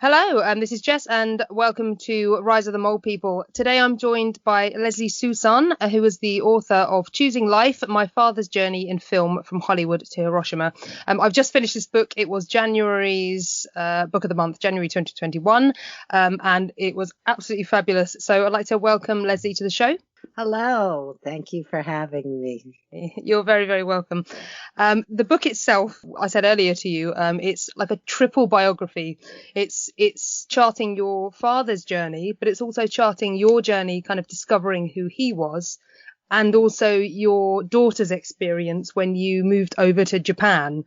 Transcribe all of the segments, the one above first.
Hello, this is Jess, and welcome to Rise of the Mole People. Today I'm joined by Leslie Sussan, who is the author of Choosing Life, My Father's Journey in Film from Hollywood to Hiroshima. I've just finished this book. It was January's book of the month, January 2021, and it was absolutely fabulous. So I'd like to welcome Leslie to the show. Hello. Thank you for having me. You're very, very welcome. The book itself, I said earlier to you, it's like a triple biography. It's charting your father's journey, but it's also charting your journey, kind of discovering who he was, and also your daughter's experience when you moved over to Japan.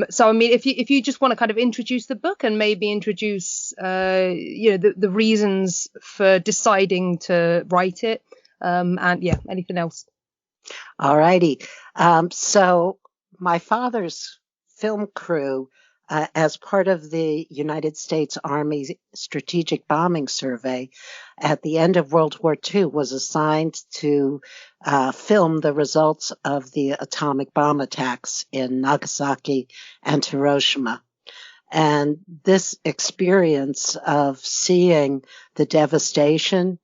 So, I mean, if you just want to kind of introduce the book and maybe introduce, the reasons for deciding to write it. And yeah, anything else? All righty. So my father's film crew, as part of the United States Army Strategic Bombing Survey at the end of World War II, was assigned to film the results of the atomic bomb attacks in Nagasaki and Hiroshima. And this experience of seeing the devastation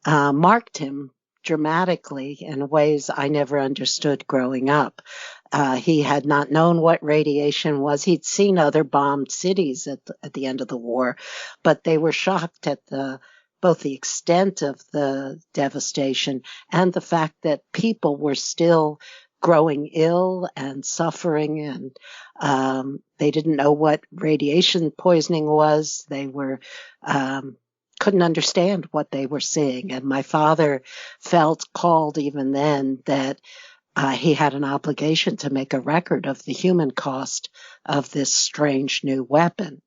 marked him dramatically in ways I never understood growing up. He had not known what radiation was. He'd seen other bombed cities at the end of the war, but they were shocked at both the extent of the devastation and the fact that people were still growing ill and suffering, and they didn't know what radiation poisoning was. They were couldn't understand what they were seeing. And my father felt called even then that he had an obligation to make a record of the human cost of this strange new weapon.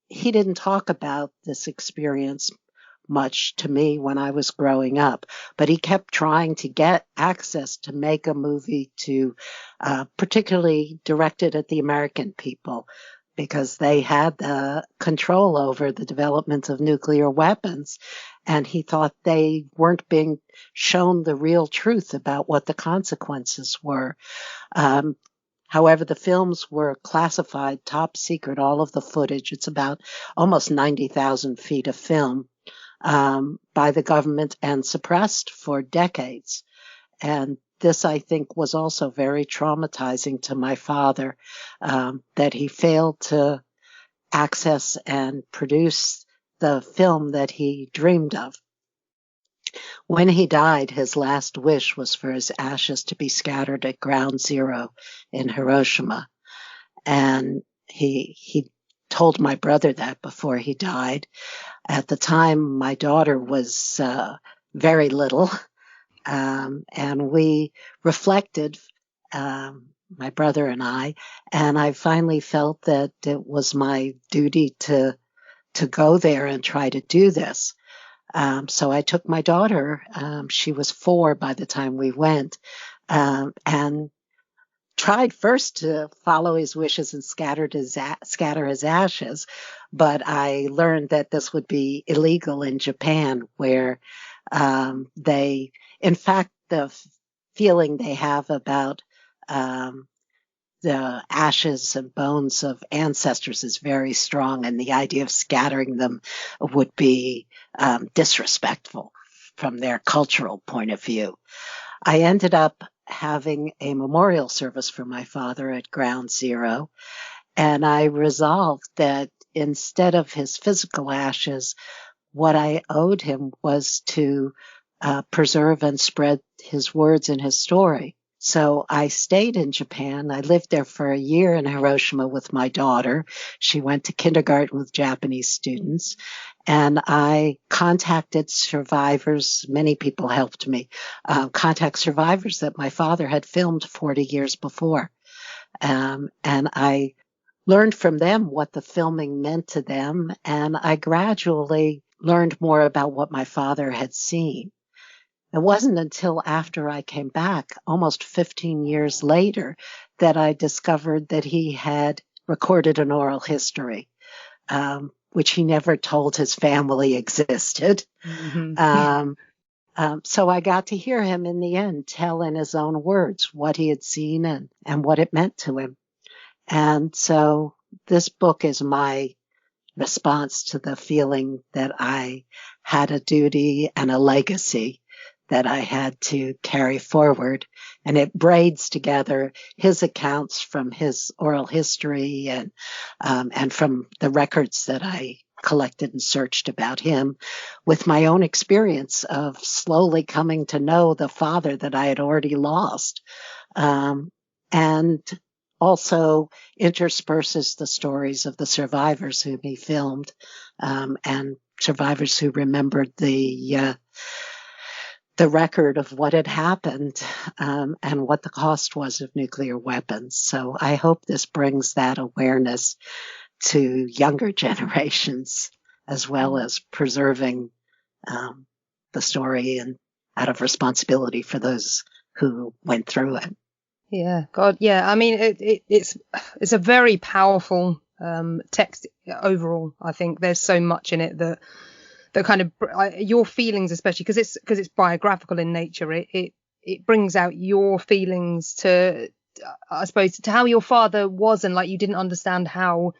He didn't talk about this experience much to me when I was growing up, but he kept trying to get access to make a movie particularly directed at the American people, because they had the control over the development of nuclear weapons. And he thought they weren't being shown the real truth about what the consequences were. However, the films were classified top secret, all of the footage. It's about almost 90,000 feet of film by the government, and suppressed for decades. And this, I think, was also very traumatizing to my father, that he failed to access and produce the film that he dreamed of. When he died, his last wish was for his ashes to be scattered at Ground Zero in Hiroshima. And he told my brother that before he died. At the time, my daughter was very little. And we reflected, my brother and I finally felt that it was my duty to go there and try to do this. So I took my daughter, she was 4 by the time we went, and tried first to follow his wishes and scatter his ashes. But I learned that this would be illegal in Japan, where in fact, the feeling they have about the ashes and bones of ancestors is very strong, and the idea of scattering them would be disrespectful from their cultural point of view. I ended up having a memorial service for my father at Ground Zero, and I resolved that instead of his physical ashes, what I owed him was to preserve and spread his words and his story. So I stayed in Japan. I lived there for a year in Hiroshima with my daughter. She went to kindergarten with Japanese students. And I contacted survivors. Many people helped me contact survivors that my father had filmed 40 years before. And I learned from them what the filming meant to them. And I gradually learned more about what my father had seen. It wasn't until after I came back, almost 15 years later, that I discovered that he had recorded an oral history, which he never told his family existed. Mm-hmm. So I got to hear him in the end tell in his own words what he had seen and what it meant to him. And so this book is my response to the feeling that I had a duty and a legacy that I had to carry forward. And it braids together his accounts from his oral history and from the records that I collected and searched about him with my own experience of slowly coming to know the father that I had already lost. And also intersperses the stories of the survivors whom he filmed, and survivors who remembered the record of what had happened, and what the cost was of nuclear weapons. So I hope this brings that awareness to younger generations, as well as preserving the story and out of responsibility for those who went through it. Yeah, God, yeah. I mean, it's a very powerful text overall. I think there's so much in it that kind of your feelings, especially because it's biographical in nature. It brings out your feelings to, I suppose, to how your father was, and like you didn't understand how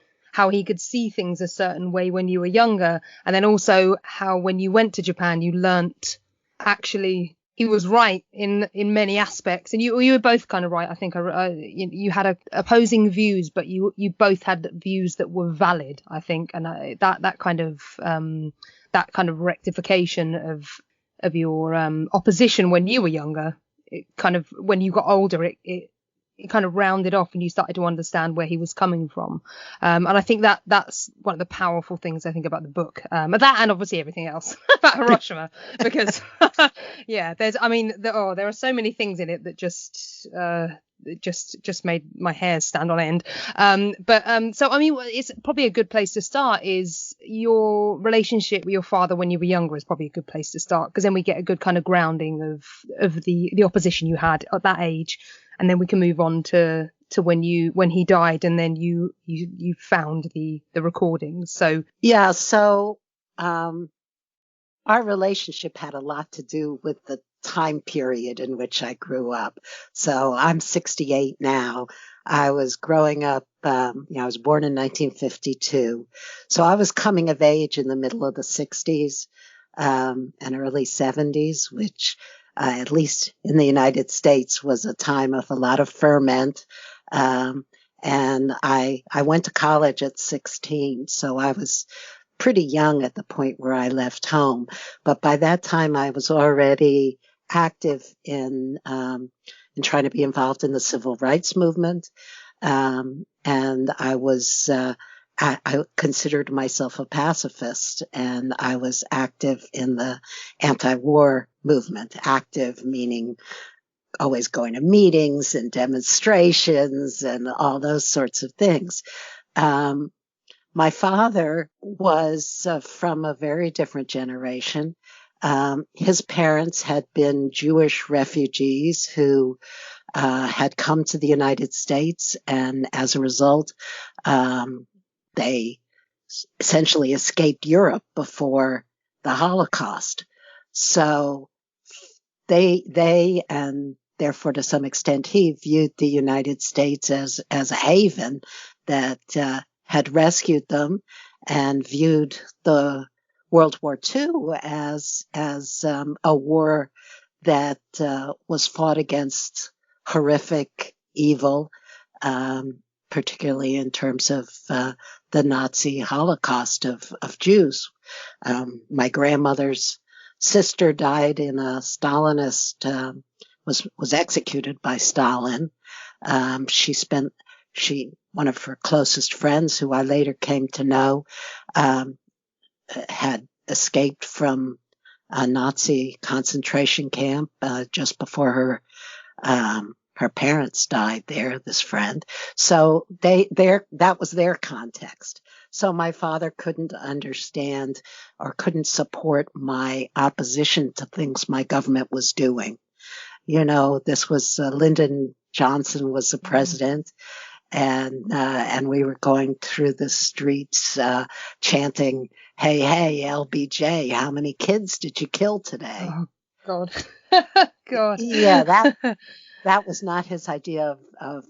he could see things a certain way when you were younger, and then also how when you went to Japan you learnt actually he was right in many aspects, and you were both kind of right. I think you had opposing views, but you both had views that were valid, I think, and that kind of rectification of your opposition when you were younger, it kind of, when you got older, it kind of rounded off and you started to understand where he was coming from. And I think that's one of the powerful things I think about the book. That, and obviously everything else about Hiroshima, because yeah, there are so many things in it that just made my hair stand on end. So I mean, it's probably a good place to start is your relationship with your father when you were younger is probably a good place to start, because then we get a good kind of grounding of the opposition you had at that age. And then we can move on to when he died, and then you found the recordings. So yeah, so our relationship had a lot to do with the time period in which I grew up. So I'm 68 now. I was growing up, I was born in 1952. So I was coming of age in the middle of the 60s and early 70s, which at least in the United States, was a time of a lot of ferment. And I went to college at 16, so I was pretty young at the point where I left home. But by that time, I was already active in trying to be involved in the civil rights movement. And I was I considered myself a pacifist, and I was active in the anti-war movement. Active meaning always going to meetings and demonstrations and all those sorts of things. My father was from a very different generation. His parents had been Jewish refugees who had come to the United States, and as a result, they essentially escaped Europe before the Holocaust. So they and therefore to some extent he viewed the United States as a haven that had rescued them, and viewed the World War II as a war that was fought against horrific evil, particularly in terms of the Nazi Holocaust of Jews. My grandmother's sister died in a Stalinist, was executed by Stalin. One of her closest friends, who I later came to know, had escaped from a Nazi concentration camp just before her parents died there, this friend. So that was their context. So my father couldn't understand or couldn't support my opposition to things my government was doing. This was Lyndon Johnson was the president, and we were going through the streets chanting, "Hey, hey, LBJ, how many kids did you kill today?" Oh, God. God. Yeah, that was not his idea of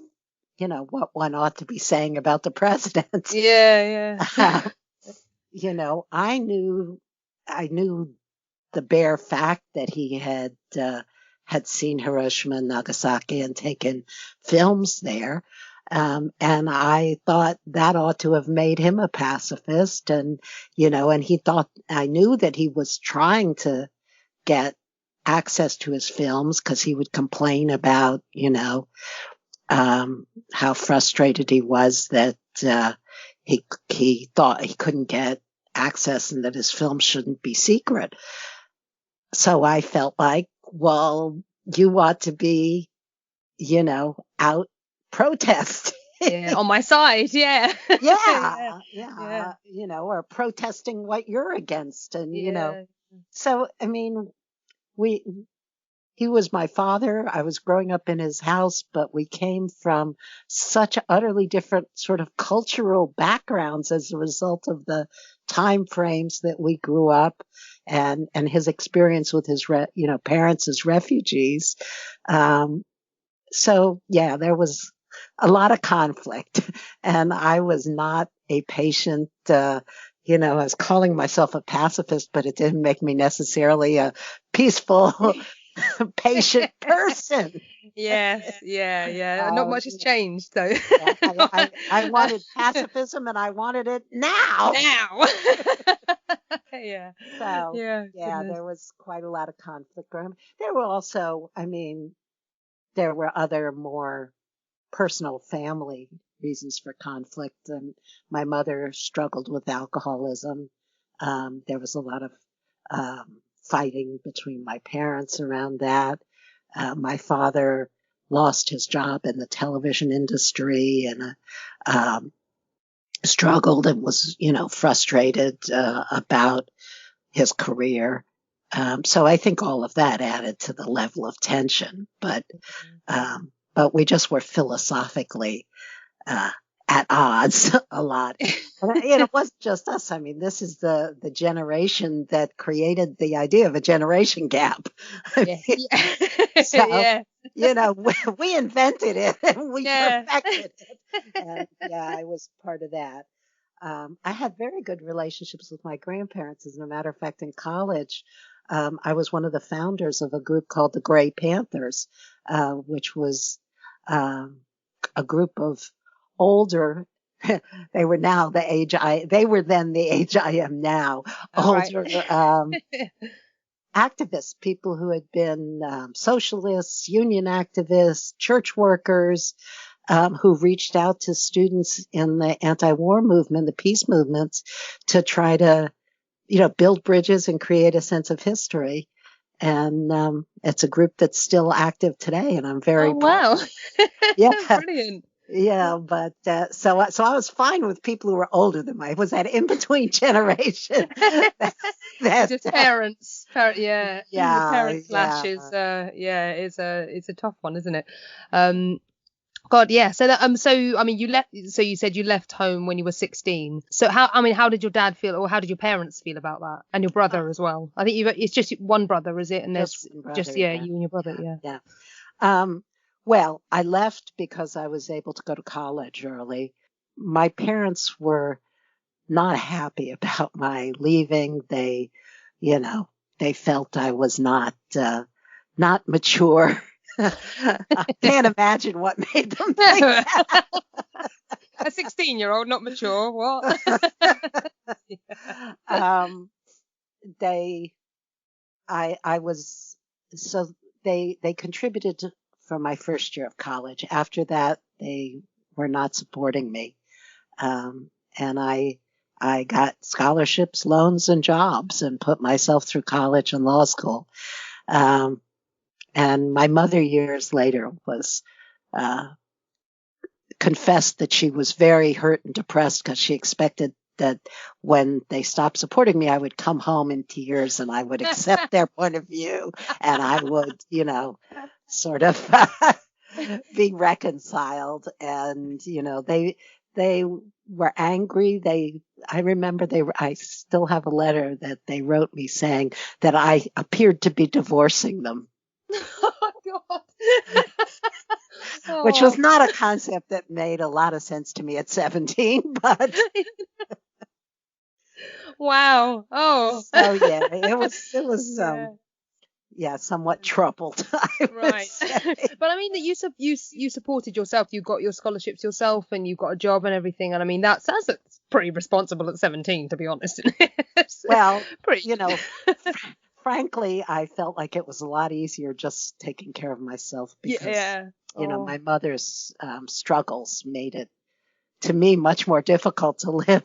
what one ought to be saying about the president. Yeah. I knew the bare fact that he had seen Hiroshima and Nagasaki and taken films there. And I thought that ought to have made him a pacifist. And I knew that he was trying to get access to his films because he would complain about, how frustrated he was that he thought he couldn't get access and that his films shouldn't be secret. So I felt like, well, you ought to be, out protesting. Yeah, on my side, yeah. Yeah, or protesting what you're against. And, so, I mean, he was my father. I was growing up in his house, but we came from such utterly different sort of cultural backgrounds as a result of the time frames that we grew up and his experience with his, parents as refugees. So yeah, there was a lot of conflict and I was not a patient, I was calling myself a pacifist, but it didn't make me necessarily a peaceful, patient person. Yes, yeah. Not much has changed, though. I wanted pacifism and I wanted it now. Yeah. So, Yeah, there was quite a lot of conflict. There were also, there were other more personal family reasons for conflict. And my mother struggled with alcoholism. There was a lot of fighting between my parents around that. My father lost his job in the television industry and struggled and was, frustrated about his career. So I think all of that added to the level of tension, but we just were philosophically at odds a lot. And it wasn't just us. I mean, this is the generation that created the idea of a generation gap. So, we invented it and we perfected it. And I was part of that. I had very good relationships with my grandparents. As a matter of fact, in college, I was one of the founders of a group called the Gray Panthers, which was a group of older. They were then the age I am now. Older activists, people who had been socialists, union activists, church workers, who reached out to students in the anti-war movement, the peace movements, to try to, build bridges and create a sense of history. And it's a group that's still active today, and I'm very wow. Yeah, brilliant. Yeah, but so I was fine with people who were older than me. It was that in between generation. Just parents, the parent clash is it's a tough one, isn't it? God, yeah. So you left. So you said you left home when you were 16. So how did your dad feel, or how did your parents feel about that, and your brother as well? I think it's just one brother, is it? And there's just you and your brother. Yeah. Well, I left because I was able to go to college early. My parents were not happy about my leaving. They felt I was not mature. I can't imagine what made them think that. A 16-year-old, not mature. What? They contributed for my first year of college. After that, they were not supporting me. And I got scholarships, loans, and jobs and put myself through college and law school. And my mother years later was, confessed that she was very hurt and depressed because she expected that when they stopped supporting me, I would come home in tears and I would accept their point of view and I would, sort of be reconciled. And, they were angry. I remember I still have a letter that they wrote me saying that I appeared to be divorcing them. Oh, God. Which was not a concept that made a lot of sense to me at 17, but. Wow. Oh. So yeah, it was Yeah. yeah, somewhat troubled, I would Right. say. But I mean that you supported yourself. You got your scholarships yourself, and you got a job and everything. And I mean that's pretty responsible at 17, to be honest. It's Well, pretty. you know, frankly, I felt like it was a lot easier just taking care of myself because, Yeah. Oh. my mother's struggles made it, to me, much more difficult to live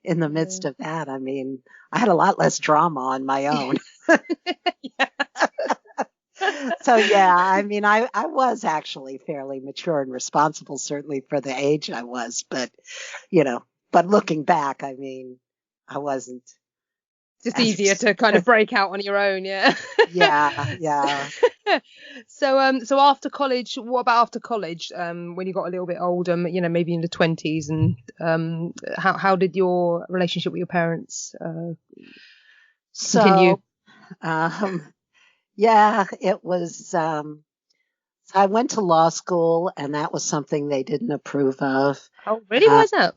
in the midst Yeah. of that. I mean, I had a lot less drama on my own. Yeah. So, yeah, I mean, I was actually fairly mature and responsible, certainly for the age I was. But looking back, I mean, I wasn't Just as, easier to kind of break out on your own. Yeah. yeah, yeah. So after college, what about after college? When you got a little bit older, maybe in the 20s, and how did your relationship with your parents continue? So, um, yeah, it was, I went to law school and that was something they didn't approve of. Oh, really? Why Uh, is that?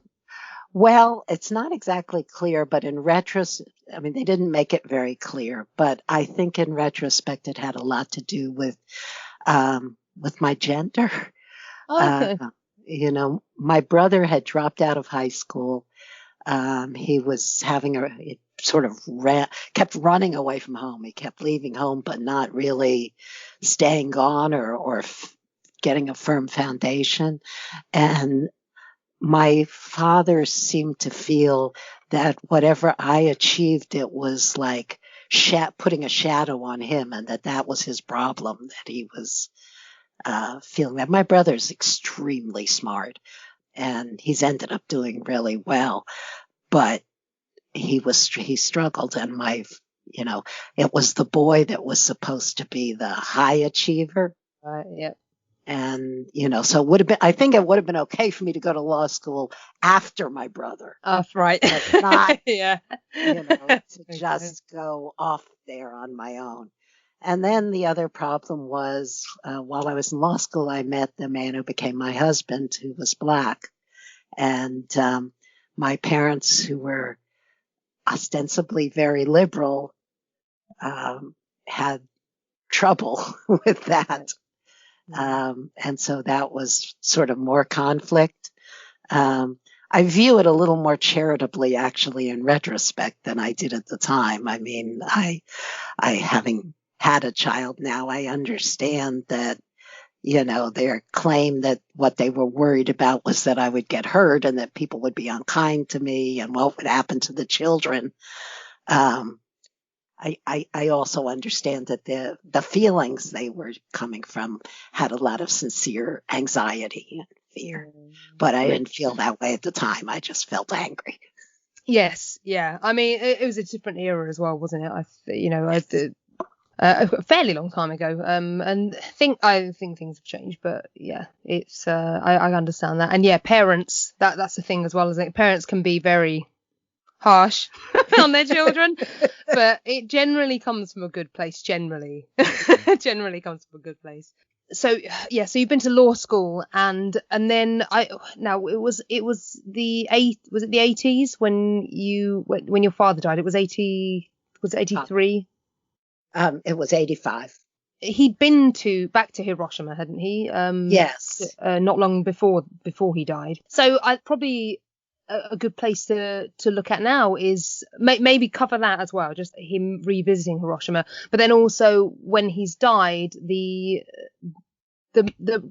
well, it's not exactly clear, but in retrospect, I mean, they didn't make it very clear, but I think in retrospect, it had a lot to do with my gender. Oh, Uh, okay. my brother had dropped out of high school. He was it sort of kept running away from home. He kept leaving home, but not really staying gone or getting a firm foundation. And my father seemed to feel that whatever I achieved, it was like putting a shadow on him, and that was his problem, that he was feeling that. My brother's extremely smart, and he's ended up doing really well, but he struggled, and it was the boy that was supposed to be the high achiever. Right. Yeah. And, so I think it would have been okay for me to go to law school after my brother, Right. but not, Yeah. to Okay. just go off there on my own. And then the other problem was, while I was in law school, I met the man who became my husband, who was Black. And my parents, who were ostensibly very liberal, had trouble with that. And so that was sort of more conflict. I view it a little more charitably, actually, in retrospect than I did at the time. I mean, I having had a child now, I understand that, their claim that what they were worried about was that I would get hurt and that people would be unkind to me and what would happen to the children. I also understand that the feelings they were coming from had a lot of sincere anxiety and fear, but I didn't feel that way at the time. I just felt angry. Yes. Yeah. I mean, it was a different era as well, wasn't it? A fairly long time ago. And I think things have changed, but yeah, it's I understand that. And yeah, parents, that's the thing as well, isn't it? Parents can be very harsh on their children, but it generally comes from a good place. Generally comes from a good place. So yeah, so you've been to law school, and then was it the 80s when your father died? It was 83. It was 85. He'd been back to Hiroshima, hadn't he? Yes. Not long before he died. So I probably a good place to look at now is maybe cover that as well, just him revisiting Hiroshima, but then also when he's died, the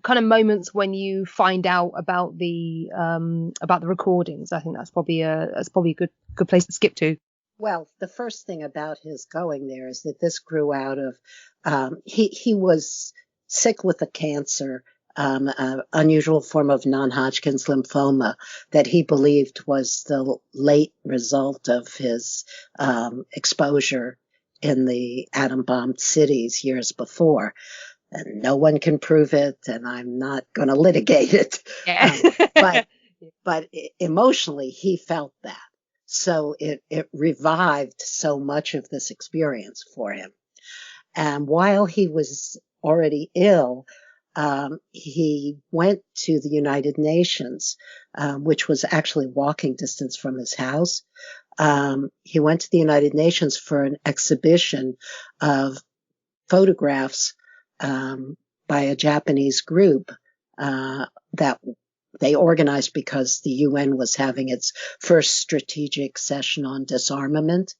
kind of moments when you find out about the recordings. I think that's probably a good place to skip to. Well, the first thing about his going there is that this grew out of he was sick with a cancer, an unusual form of non-Hodgkin's lymphoma that he believed was the late result of his exposure in the atom-bombed cities years before. And no one can prove it, and I'm not going to litigate it. Yeah. But emotionally, he felt that. So it revived so much of this experience for him. And while he was already ill, he went to the United Nations, which was actually walking distance from his house, He went to the United Nations for an exhibition of photographs by a Japanese group that they organized because the UN was having its first strategic session on disarmament,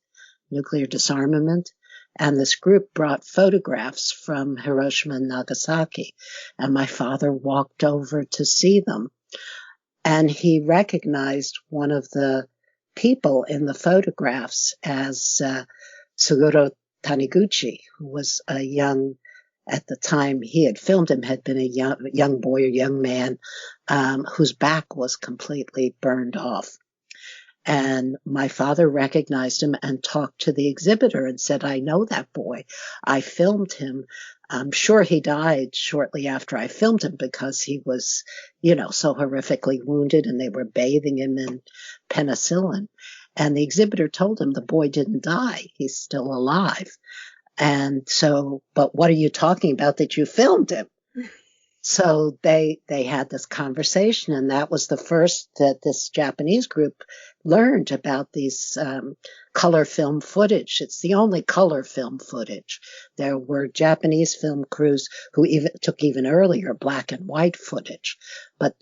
nuclear disarmament. And this group brought photographs from Hiroshima and Nagasaki. And my father walked over to see them. And he recognized one of the people in the photographs as Suguro Taniguchi, who was a young, at the time he had filmed him, had been a young boy or young man whose back was completely burned off. And my father recognized him and talked to the exhibitor and said, I know that boy. I filmed him. I'm sure he died shortly after I filmed him because he was, so horrifically wounded and they were bathing him in penicillin. And the exhibitor told him the boy didn't die. He's still alive. And so, but what are you talking about that you filmed him? So they had this conversation, and that was the first that this Japanese group learned about these color film footage. It's the only color film footage. There were Japanese film crews who took even earlier black and white footage, but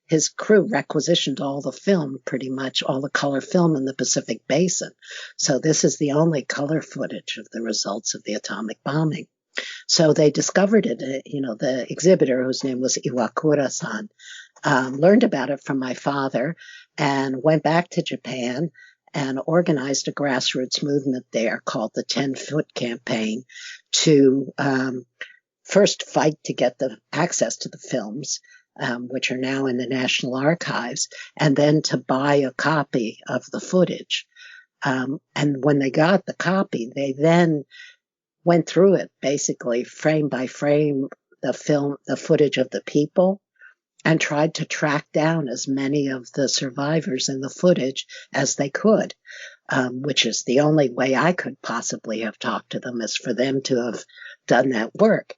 his crew requisitioned all the film, pretty much all the color film in the Pacific Basin. So this is the only color footage of the results of the atomic bombing. So they discovered it, the exhibitor, whose name was Iwakura-san, learned about it from my father and went back to Japan and organized a grassroots movement there called the 10-Foot Campaign to first fight to get the access to the films, which are now in the National Archives, and then to buy a copy of the footage. And when they got the copy, they then went through it basically frame by frame, the footage of the people, and tried to track down as many of the survivors in the footage as they could, which is the only way I could possibly have talked to them, is for them to have done that work.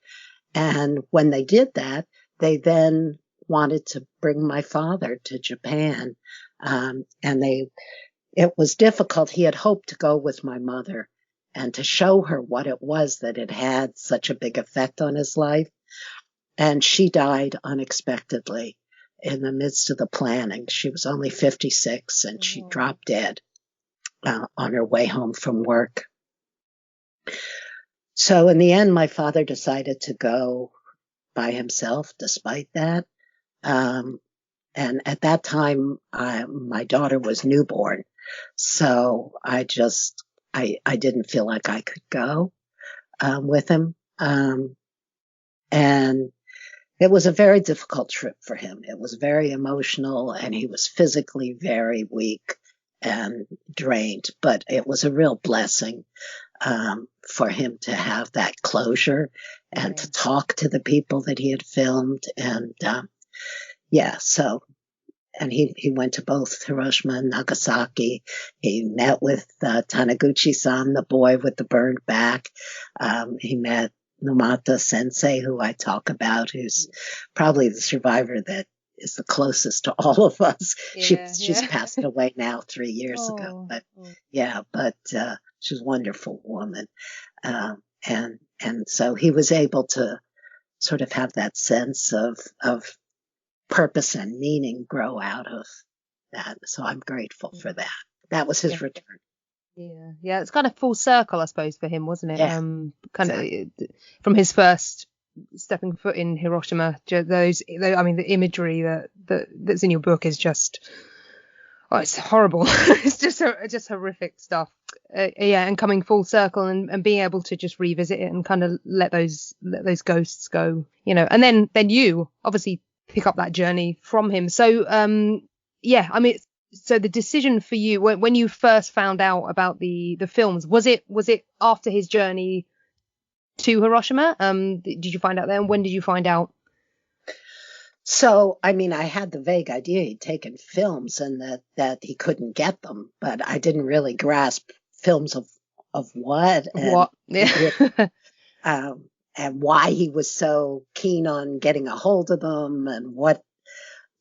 And when they did that, they then wanted to bring my father to Japan. And it was difficult. He had hoped to go with my mother and to show her what it was that had had such a big effect on his life. And she died unexpectedly in the midst of the planning. She was only 56 and she dropped dead on her way home from work. So in the end, my father decided to go by himself despite that. And at that time, my daughter was newborn. So I didn't feel like I could go with him. And it was a very difficult trip for him. It was very emotional, and he was physically very weak and drained. But it was a real blessing for him to have that closure and to talk to the people that he had filmed. And and he went to both Hiroshima and Nagasaki. He met with Taniguchi-san, the boy with the burned back. He met Numata Sensei, who I talk about, who's probably the survivor that is the closest to all of us. She's passed away now 3 years ago, but she's a wonderful woman. And so he was able to sort of have that sense of purpose and meaning grow out of that. So I'm grateful for that. That was his return. Yeah, it's kind of full circle, I suppose, for him, wasn't it? Yeah, of from his first stepping foot in Hiroshima. The imagery that's in your book is just, it's horrible. It's just horrific stuff. And coming full circle and being able to just revisit it and kind of let those ghosts go, and then you obviously pick up that journey from him. So so the decision for you when you first found out about the films, was it after his journey to Hiroshima? Did you find out then? When did you find out? So, I had the vague idea he'd taken films and that he couldn't get them, but I didn't really grasp films of what. What? Yeah. And why he was so keen on getting a hold of them and what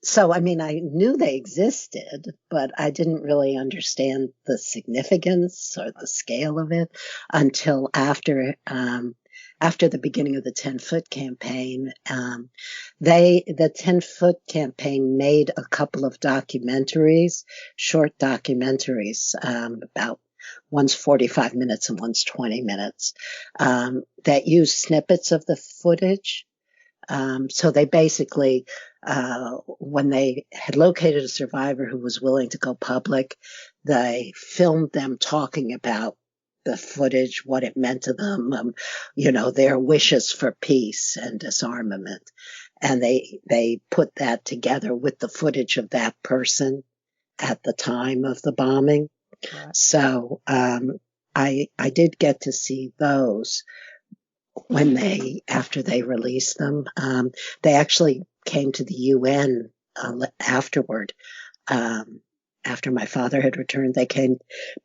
So, I mean, I knew they existed, but I didn't really understand the significance or the scale of it until after the beginning of the 10-foot campaign. The 10-foot campaign made a couple of documentaries, short documentaries, about one's 45 minutes and one's 20 minutes, that use snippets of the footage. So they basically, when they had located a survivor who was willing to go public, they filmed them talking about the footage, what it meant to them, their wishes for peace and disarmament. And they put that together with the footage of that person at the time of the bombing. Right. So, I did get to see those after they released them. They actually came to the UN afterward. After my father had returned,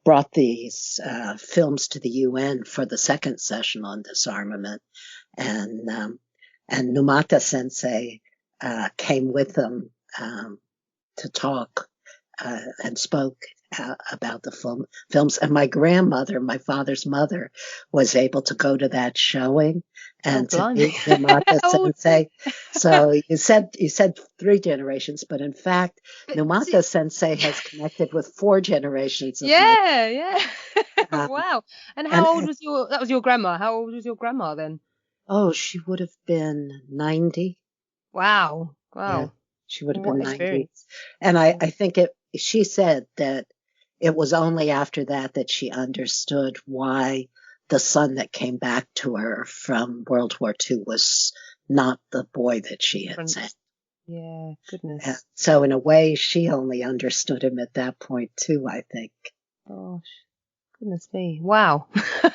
brought these films to the UN for the second session on disarmament, and Numata Sensei came with them to talk and spoke about the films. And my grandmother, my father's mother, was able to go to that showing and to meet Numata Sensei. So you said 3 generations, but in fact, Numata Sensei has connected with 4 generations. Yeah. Wow. And how old was your grandma? How old was your grandma then? Oh, she would have been 90. Wow. Yeah, she would have been 90. Experience. And I think she said that it was only after that she understood why the son that came back to her from World War II was not the boy that she had sent. Yeah, goodness. Yeah. So in a way, she only understood him at that point too, I think. Gosh, goodness me. Wow.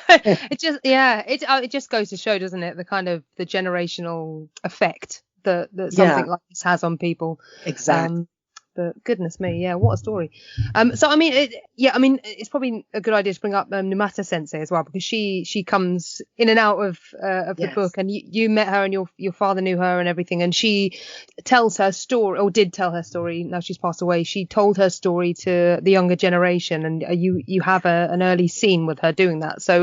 It just goes to show, doesn't it, the kind of the generational effect that something like this has on people. Exactly. But goodness me, yeah, what a story. So I mean, it's probably a good idea to bring up Numata Sensei as well, because she comes in and out of the book, and you met her, and your father knew her and everything, and she tells her story, or did tell her story. Now she's passed away. She told her story to the younger generation, and you have an early scene with her doing that. So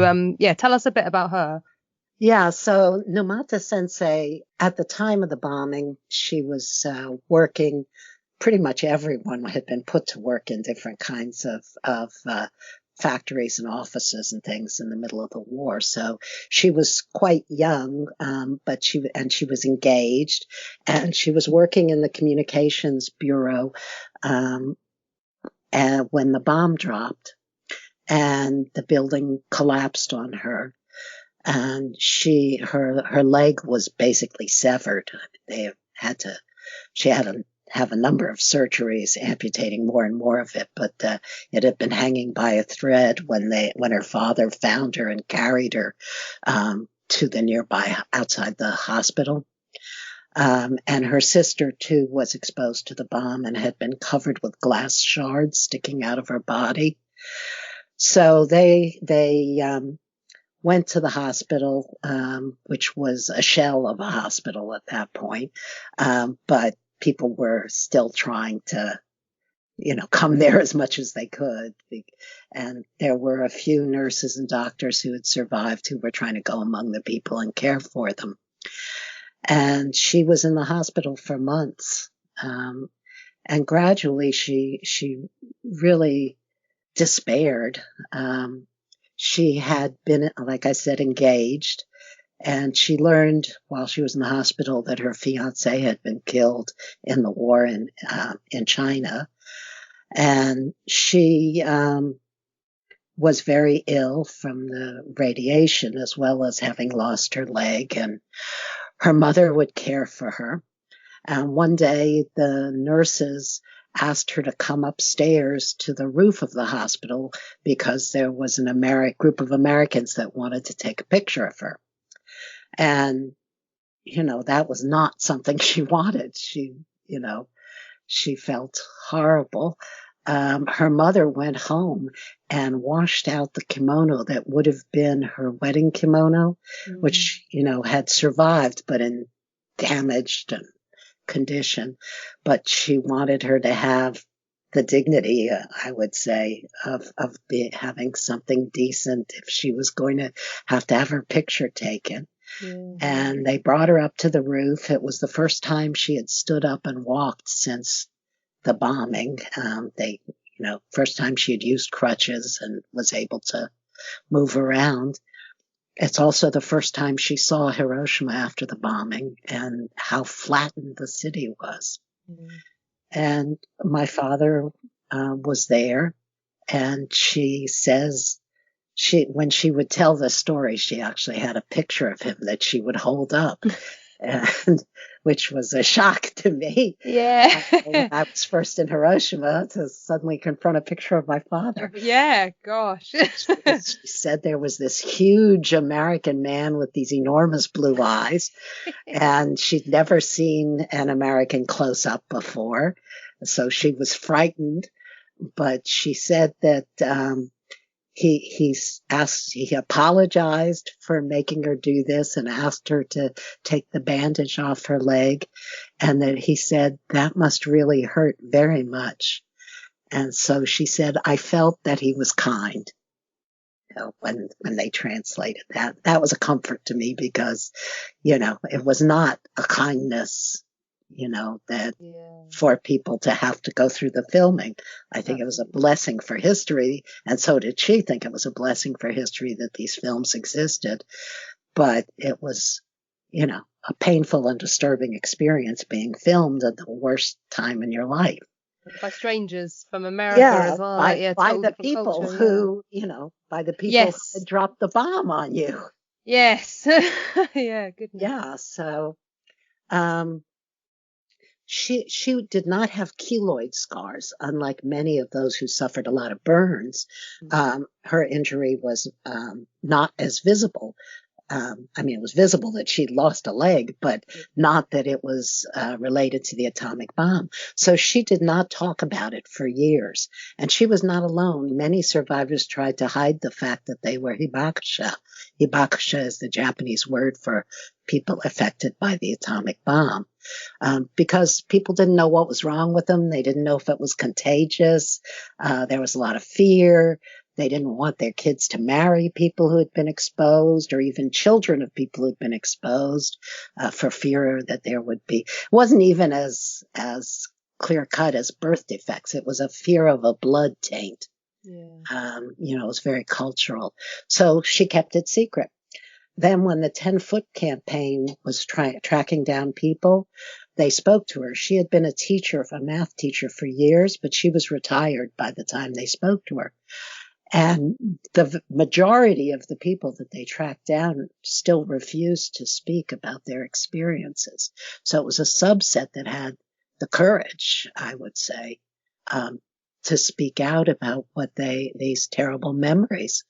tell us a bit about her. Yeah, so Numata Sensei, at the time of the bombing, she was working. Pretty much everyone had been put to work in different kinds of factories and offices and things in the middle of the war. So she was quite young, but she was engaged, and she was working in the communications bureau and when the bomb dropped and the building collapsed on her. And her leg was basically severed. She had to have a number of surgeries, amputating more and more of it, but it had been hanging by a thread when her father found her and carried her to the nearby outside the hospital. And her sister too was exposed to the bomb and had been covered with glass shards sticking out of her body. So they went to the hospital, which was a shell of a hospital at that point. But people were still trying to, come there as much as they could. And there were a few nurses and doctors who had survived who were trying to go among the people and care for them. And she was in the hospital for months. And gradually she really despaired. She had been, like I said, engaged, and she learned while she was in the hospital that her fiancé had been killed in the war in China. And she was very ill from the radiation, as well as having lost her leg, and her mother would care for her. And one day the nurses asked her to come upstairs to the roof of the hospital because there was a group of Americans that wanted to take a picture of her. And, that was not something she wanted. She felt horrible. Her mother went home and washed out the kimono that would have been her wedding kimono, which, had survived, but damaged and condition, but she wanted her to have the dignity, I would say, of having something decent if she was going to have her picture taken. Yeah. And they brought her up to the roof. It was the first time she had stood up and walked since the bombing. First time she had used crutches and was able to move around. It's also the first time she saw Hiroshima after the bombing and how flattened the city was. Mm. And my father was there, and she says when she would tell the story, she actually had a picture of him that she would hold up, and which was a shock to me. Yeah. When I was first in Hiroshima to suddenly confront a picture of my father. Yeah, gosh. She said there was this huge American man with these enormous blue eyes, and she'd never seen an American close up before. So she was frightened, but she said that he apologized for making her do this and asked her to take the bandage off her leg, and that he said that must really hurt very much. And so she said, I felt that he was kind. When they translated that was a comfort to me, because, it was not a kindness, that for people to have to go through the filming. I think it was a blessing for history, and so did she think it was a blessing for history that these films existed. But it was, a painful and disturbing experience being filmed at the worst time in your life. By strangers from America as well. By the people who, by the people who had dropped the bomb on you. Yes. Yeah, goodness. Yeah, so she did not have keloid scars, unlike many of those who suffered a lot of burns. Her injury was not as visible. It was visible that she'd lost a leg, but not that it was related to the atomic bomb. So she did not talk about it for years. And she was not alone. Many survivors tried to hide the fact that they were hibakusha. Hibakusha is the Japanese word for people affected by the atomic bomb. Because people didn't know what was wrong with them. They didn't know if it was contagious. There was a lot of fear. They didn't want their kids to marry people who had been exposed, or even children of people who had been exposed, for fear that there would be. It wasn't even as clear cut as birth defects. It was a fear of a blood taint. Yeah. It was very cultural. So she kept it secret. Then when the 10-foot campaign was tracking down people, they spoke to her. She had been a math teacher for years, but she was retired by the time they spoke to her. And the majority of the people that they tracked down still refused to speak about their experiences. So it was a subset that had the courage, I would say, to speak out about these terrible memories.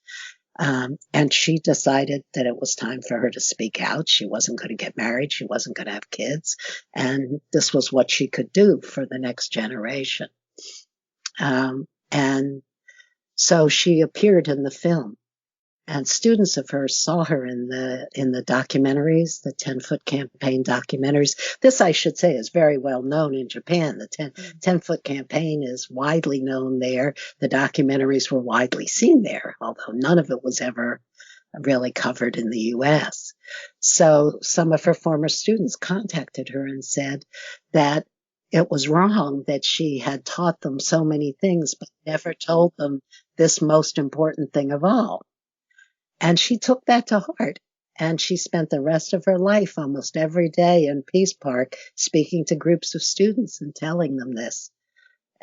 And she decided that it was time for her to speak out. She wasn't going to get married. She wasn't going to have kids. And this was what she could do for the next generation. And so she appeared in the film, and students of hers saw her in the documentaries, the 10-foot campaign documentaries. This, I should say, is very well known in Japan. The 10-foot campaign is widely known there. The documentaries were widely seen there, although none of it was ever really covered in the U.S. So some of her former students contacted her and said that it was wrong that she had taught them so many things, but never told them this most important thing of all. And she took that to heart. And she spent the rest of her life almost every day in Peace Park speaking to groups of students and telling them this.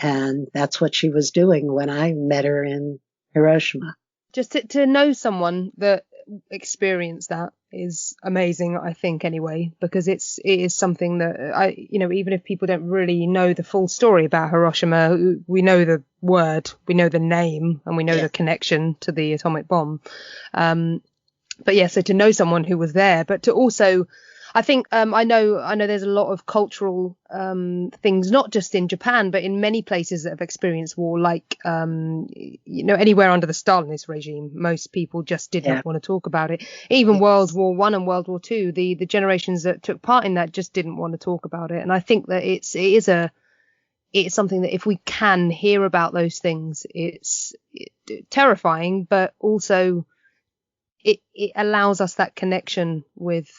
And that's what she was doing when I met her in Hiroshima. Just to know someone that experienced that is amazing, I think, anyway, because it is something that even if people don't really know the full story about Hiroshima, we know the word, we know the name, and we know the connection to the atomic bomb. But yeah, so to know someone who was there, but to also, I think I know there's a lot of cultural things, not just in Japan, but in many places that have experienced war, like anywhere under the Stalinist regime, most people just did not want to talk about it. Even World War One and World War Two, the generations that took part in that just didn't want to talk about it. And I think that it's something that if we can hear about those things, it's terrifying, but also it allows us that connection with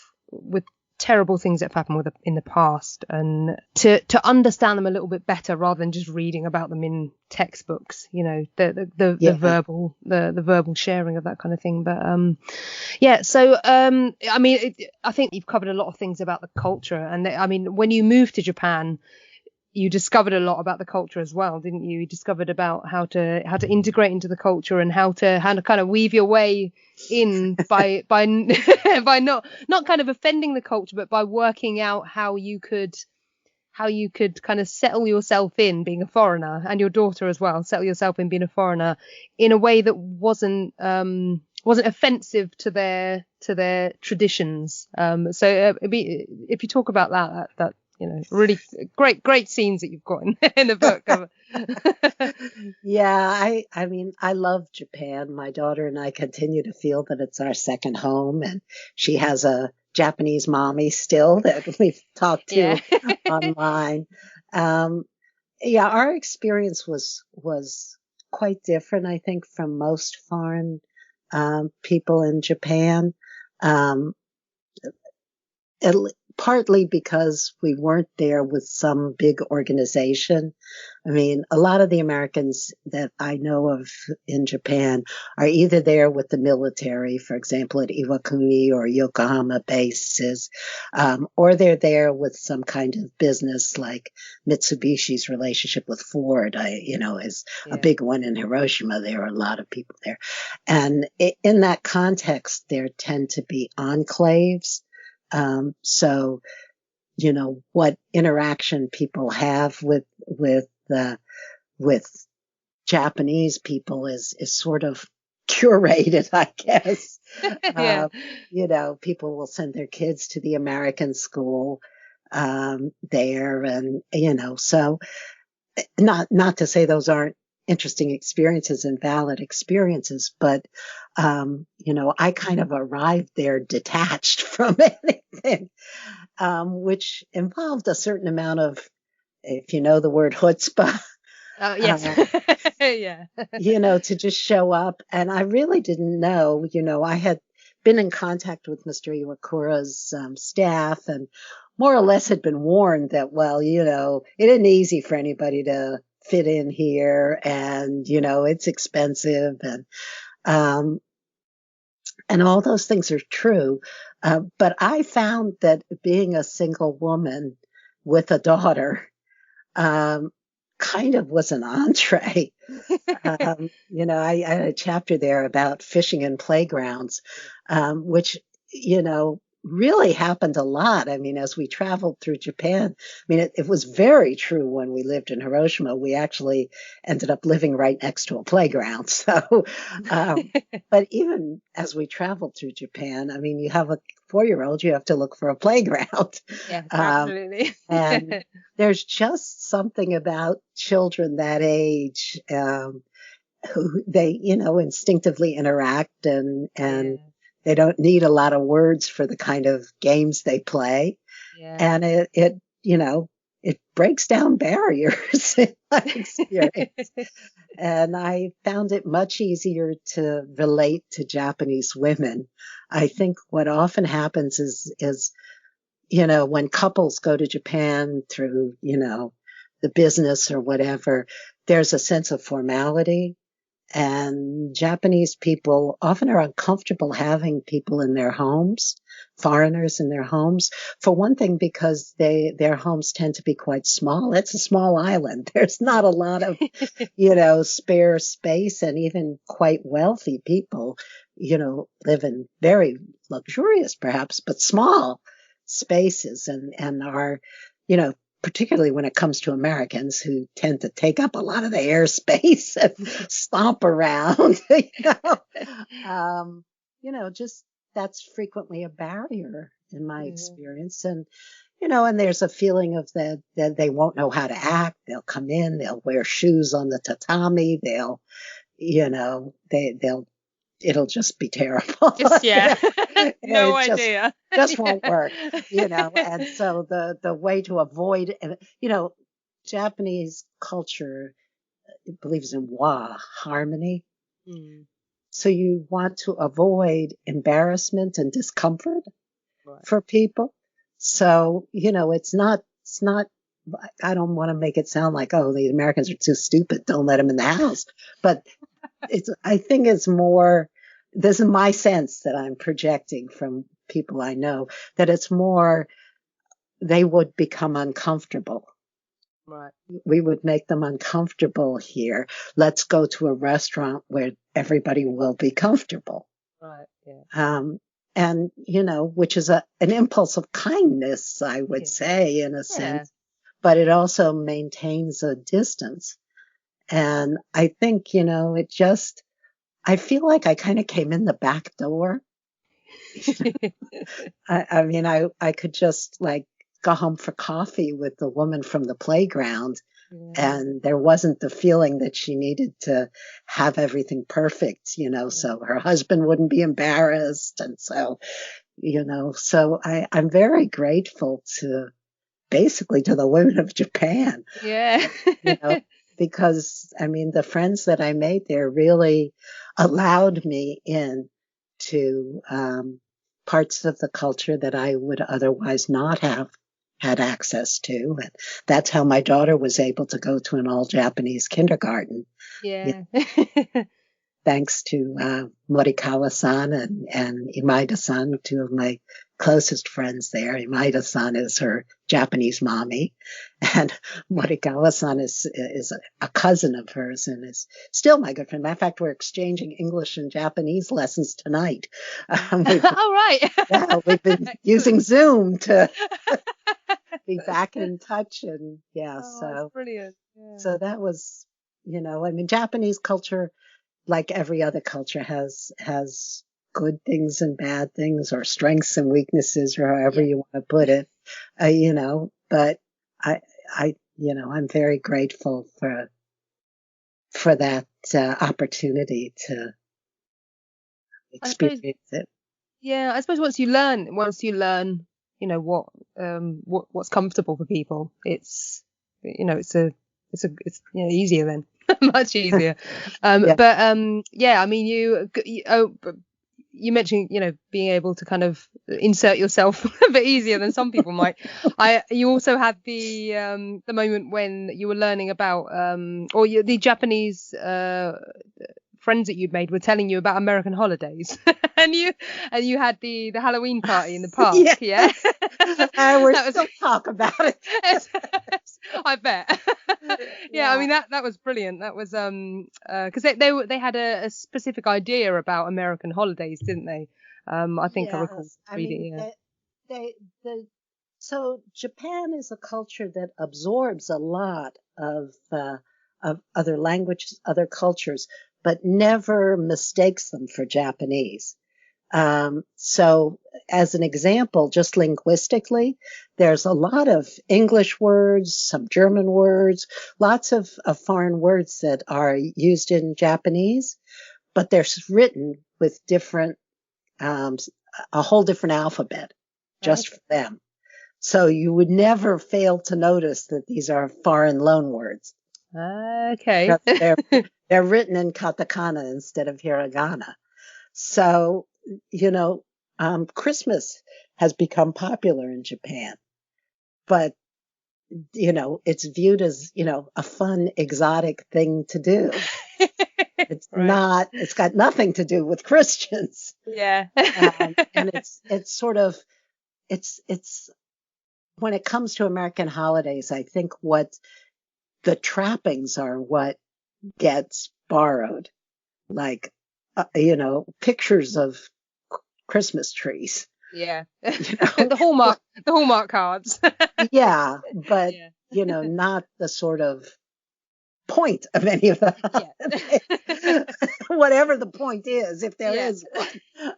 terrible things that have happened in the past, and to understand them a little bit better rather than just reading about them in textbooks, the verbal sharing of that kind of thing. But so I think you've covered a lot of things about the culture, and when you moved to Japan, you discovered a lot about the culture as well, didn't you? You discovered about how to integrate into the culture, and how to kind of weave your way in by by not kind of offending the culture, but by working out how you could kind of settle yourself in being a foreigner, and your daughter as well, settle yourself in being a foreigner in a way that wasn't offensive to their traditions. If you talk about that really great scenes that you've got in the book. Yeah, I love Japan. My daughter and I continue to feel that it's our second home, and she has a Japanese mommy still that we've talked to online. Our experience was quite different, I think, from most foreign people in Japan. Partly because we weren't there with some big organization. I mean, a lot of the Americans that I know of in Japan are either there with the military, for example, at Iwakuni or Yokohama bases, or they're there with some kind of business, like Mitsubishi's relationship with Ford, is a big one in Hiroshima. There are a lot of people there. And in that context, there tend to be enclaves. So, what interaction people have with Japanese people is sort of curated, I guess. People will send their kids to the American school, there, and, so not to say those aren't interesting experiences and valid experiences, but, I kind of arrived there detached from anything, which involved a certain amount of, if you know the word chutzpah. Yes. To just show up. And I really didn't know, I had been in contact with Mr. Iwakura's staff, and more or less had been warned that, well, it isn't easy for anybody to fit in here, and it's expensive, and all those things are true, but I found that being a single woman with a daughter kind of was an entree. I had a chapter there about fishing in playgrounds, which really happened a lot. I mean, as we traveled through Japan, it was very true when we lived in Hiroshima. We actually ended up living right next to a playground. So, but even as we traveled through Japan, you have a 4-year-old, you have to look for a playground. Yeah, absolutely. And there's just something about children that age, who they, instinctively interact, and they don't need a lot of words for the kind of games they play. Yeah. And it breaks down barriers in my experience. And I found it much easier to relate to Japanese women. I think what often happens is when couples go to Japan through, the business or whatever, there's a sense of formality. And Japanese people often are uncomfortable having people in their homes, foreigners in their homes. For one thing, because their homes tend to be quite small. It's a small island. There's not a lot of, spare space, and even quite wealthy people, live in very luxurious, perhaps, but small spaces, and are, particularly when it comes to Americans who tend to take up a lot of the airspace and stomp around, just that's frequently a barrier in my Yeah. experience. And, and there's a feeling of that they won't know how to act. They'll come in, they'll wear shoes on the tatami. They'll it'll just be terrible. Just, yeah. No It just idea. won't work, And so the way to avoid, Japanese culture believes in harmony. Mm, So you want to avoid embarrassment and discomfort right. for people. So, it's not, I don't want to make it sound like, oh, the Americans are too stupid. Don't let them in the house. But I think it's more, this is my sense that I'm projecting from people I know, that it's more, they would become uncomfortable. Right. We would make them uncomfortable here. Let's go to a restaurant where everybody will be comfortable. Right. Yeah. And, which is an impulse of kindness, I would say, in a sense, but it also maintains a distance. And I think, I feel like I kind of came in the back door. I mean, I could just like go home for coffee with the woman from the playground. And there wasn't the feeling that she needed to have everything perfect, so her husband wouldn't be embarrassed. And so, so I'm very grateful basically to the women of Japan. Yeah. Because I mean, the friends that I made there really allowed me in to parts of the culture that I would otherwise not have had access to. And that's how my daughter was able to go to an all Japanese kindergarten. Yeah. Thanks to Morikawa-san and Imaida-san, two of my closest friends there. Imaida-san is her Japanese mommy, and Morikawa-san is a cousin of hers and is still my good friend. Matter of fact, we're exchanging English and Japanese lessons tonight. All right. Yeah, we've been using Zoom to be back in touch, and Oh, that's brilliant. Yeah. So that was, I mean, Japanese culture, like every other culture, has good things and bad things, or strengths and weaknesses, or however you want to put it. But I'm very grateful for that opportunity to experience it. Yeah, I suppose once you learn, what's comfortable for people, it's easier then. Much easier. But I mean, you mentioned, being able to kind of insert yourself a bit easier than some people might. You also had the moment when you were learning about the Japanese friends that you'd made were telling you about American holidays, and you had the Halloween party in the park. Yeah. We're still talk about it. I bet. Yeah, I mean that was brilliant. That was because they had a specific idea about American holidays, didn't they? I think I recall reading. So Japan is a culture that absorbs a lot of other languages, other cultures, but never mistakes them for Japanese. So as an example, just linguistically, there's a lot of English words, some German words, lots of foreign words that are used in Japanese, but they're written with different, a whole different alphabet just for them. So you would never fail to notice that these are foreign loan words. Okay. They're written in katakana instead of hiragana. So, Christmas has become popular in Japan, but, it's viewed as, a fun, exotic thing to do. It's not, it's got nothing to do with Christians. Yeah. And it's sort of, it's, when it comes to American holidays, I think what the trappings are what gets borrowed, like, pictures of Christmas trees. Yeah. The Hallmark cards. Yeah, but not the sort of point of any of that. Whatever the point is, if there is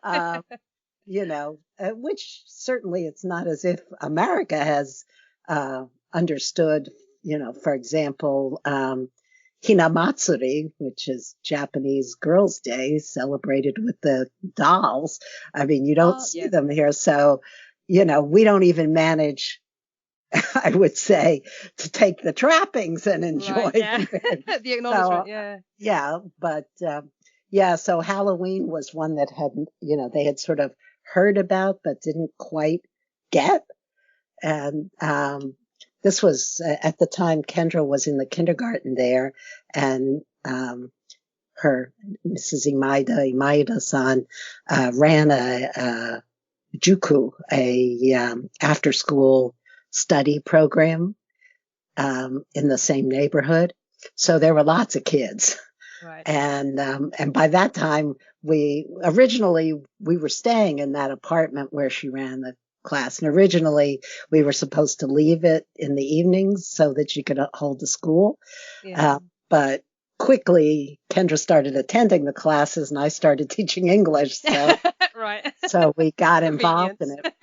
one. which certainly it's not as if America has understood, for example, Hinamatsuri, which is Japanese Girls' Day, celebrated with the dolls. I mean, you don't see them here. So, we don't even manage, I would say, to take the trappings and enjoy them. The acknowledgement, Yeah, but so Halloween was one that they had sort of heard about but didn't quite get. And this was at the time Kendra was in the kindergarten there, and her Mrs. Imaida-san ran a juku, a after school study program in the same neighborhood. So there were lots of kids. Right. And by that time we were staying in that apartment where she ran the class. And originally we were supposed to leave it in the evenings so that she could hold the school. Yeah. But quickly Kendra started attending the classes and I started teaching English. So, right. So we got involved in it.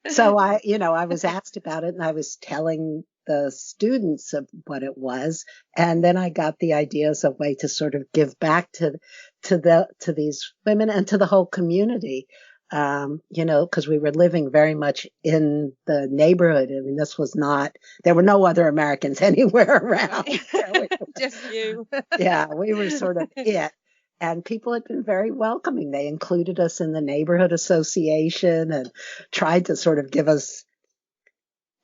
So I was asked about it and I was telling the students of what it was. And then I got the idea as a way to sort of give back to these women and to the whole community. Because we were living very much in the neighborhood. I mean, there were no other Americans anywhere around. Just you. Yeah, we were sort of it. And people had been very welcoming. They included us in the neighborhood association and tried to sort of give us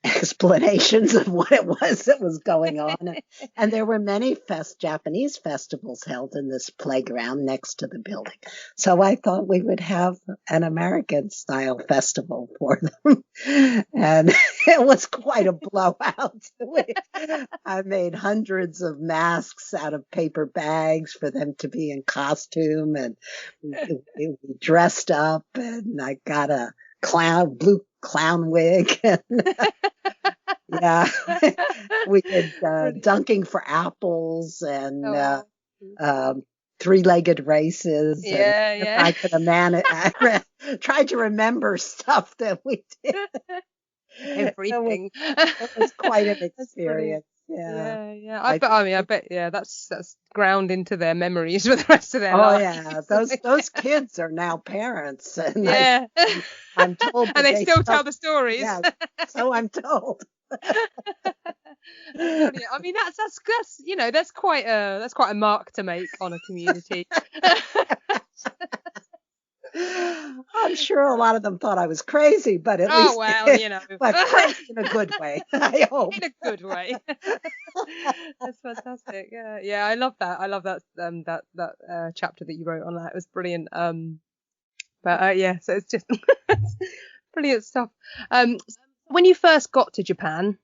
explanations of what it was that was going on. And there were many Japanese festivals held in this playground next to the building. So I thought we would have an American style festival for them. And it was quite a blowout. I made hundreds of masks out of paper bags for them to be in costume, and we dressed up, and I got a blue clown wig. Yeah, we did dunking for apples and three-legged races. Yeah. I could I tried to remember stuff that we did. Everything. It was quite an experience. Yeah. I bet. Yeah, that's ground into their memories for the rest of their lives. Yeah, those kids are now parents, and I'm told, and they still tell the stories. Yeah, so I'm told. Brilliant. I mean, that's quite a mark to make on a community. I'm sure a lot of them thought I was crazy, but at least, but crazy in a good way, I hope. In a good way. That's fantastic. Yeah. I love that. That chapter that you wrote on that. It was brilliant. So it's just brilliant stuff. When you first got to Japan,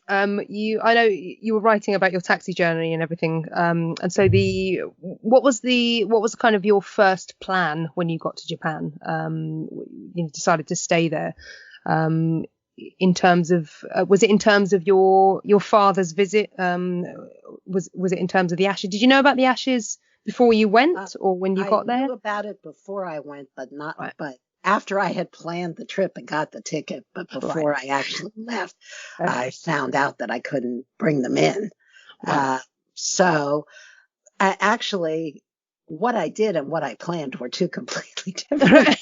I know you were writing about your taxi journey and everything. And so what was kind of your first plan when you got to Japan? You decided to stay there. In terms of, was it in terms of your father's visit? Was it in terms of the ashes? Did you know about the ashes before you went, or when you got there? I knew about it before I went, but not. Right. But after I had planned the trip and got the ticket, but before I actually left, I found out that I couldn't bring them in. Right. So what I did and what I planned were two completely different.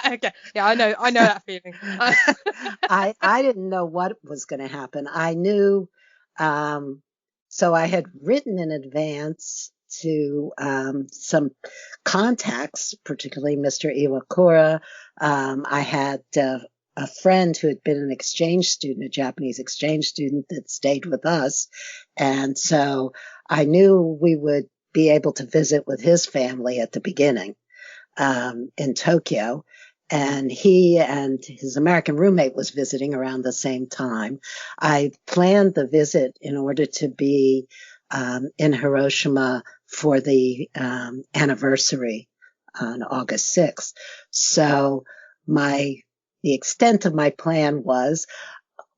Okay. Yeah, I know that feeling. I didn't know what was going to happen. I knew, so I had written in advance to some contacts, particularly Mr. Iwakura. I had a friend who had been an exchange student, a Japanese exchange student that stayed with us. And so I knew we would be able to visit with his family at the beginning in Tokyo. And he and his American roommate was visiting around the same time. I planned the visit in order to be in Hiroshima for the anniversary on August 6th. So the extent of my plan was,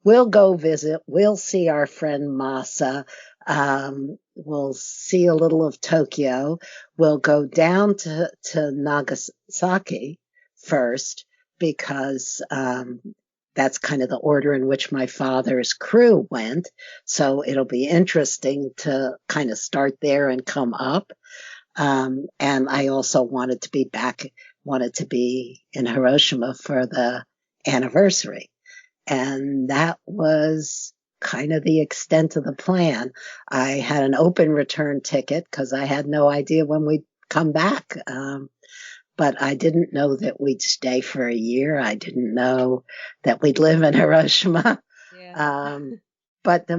we'll go visit, we'll see our friend Masa, we'll see a little of Tokyo, we'll go down to Nagasaki first because that's kind of the order in which my father's crew went. So it'll be interesting to kind of start there and come up. And I also wanted to be in Hiroshima for the anniversary. And that was kind of the extent of the plan. I had an open return ticket because I had no idea when we'd come back. But I didn't know that we'd stay for a year. I didn't know that we'd live in Hiroshima. Yeah. But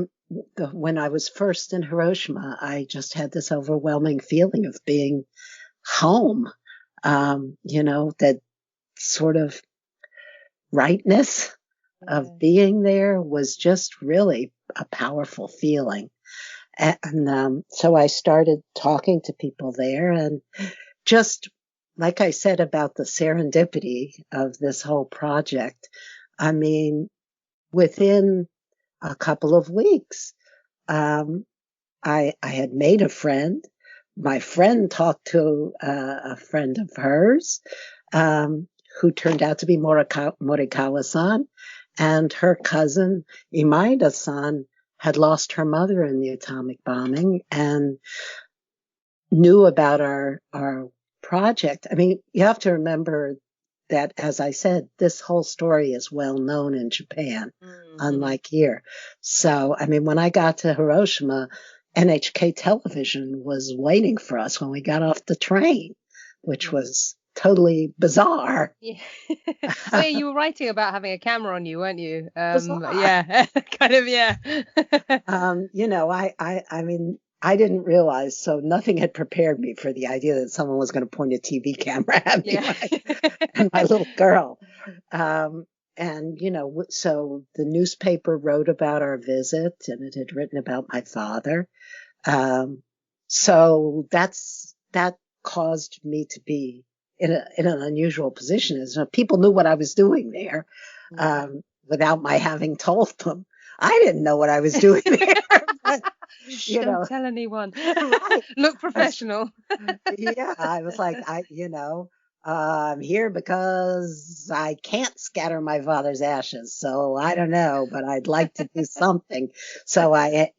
when I was first in Hiroshima, I just had this overwhelming feeling of being home. That sort of rightness of being there was just really a powerful feeling. And so I started talking to people there, and just like I said about the serendipity of this whole project, I mean, within a couple of weeks, I had made a friend. My friend talked to a friend of hers, who turned out to be Morikawa-san, and her cousin Imaida-san had lost her mother in the atomic bombing and knew about our project. I mean, you have to remember that, as I said, this whole story is well known in Japan, unlike here. So, I mean, when I got to Hiroshima, NHK television was waiting for us when we got off the train, which was totally bizarre. Yeah. So you were writing about having a camera on you, weren't you? Bizarre. Yeah, kind of, yeah. I mean, I didn't realize, so nothing had prepared me for the idea that someone was going to point a TV camera at me and my little girl. So the newspaper wrote about our visit, and it had written about my father. So that caused me to be in an unusual position. As people knew what I was doing there, without my having told them. I didn't know what I was doing there. But, don't tell anyone. Right. Look professional. Yeah, I was like, I'm here because I can't scatter my father's ashes. So I don't know, but I'd like to do something. So I,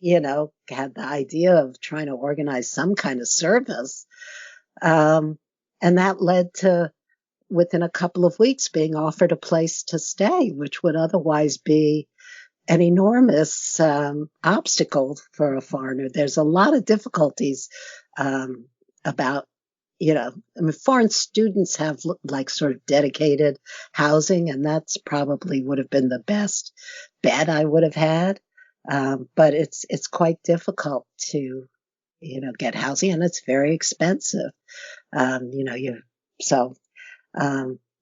had the idea of trying to organize some kind of service. And that led to, within a couple of weeks, being offered a place to stay, which would otherwise be an enormous obstacle for a foreigner. There's a lot of difficulties about, foreign students have like sort of dedicated housing, and that's probably would have been the best bed I would have had. But it's quite difficult to, get housing, and it's very expensive. It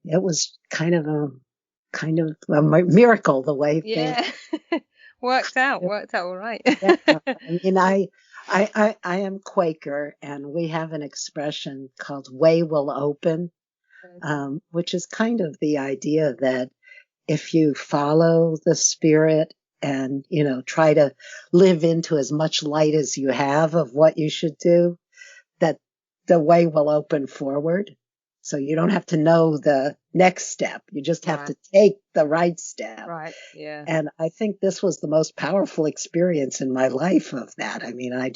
was kind of a miracle the way things worked out all right. I mean, I am Quaker, and we have an expression called "way will open," which is kind of the idea that if you follow the spirit and, try to live into as much light as you have of what you should do, that the way will open forward. So you don't have to know the next step. You just have to take the right step. Right. Yeah. And I think this was the most powerful experience in my life of that. I mean, I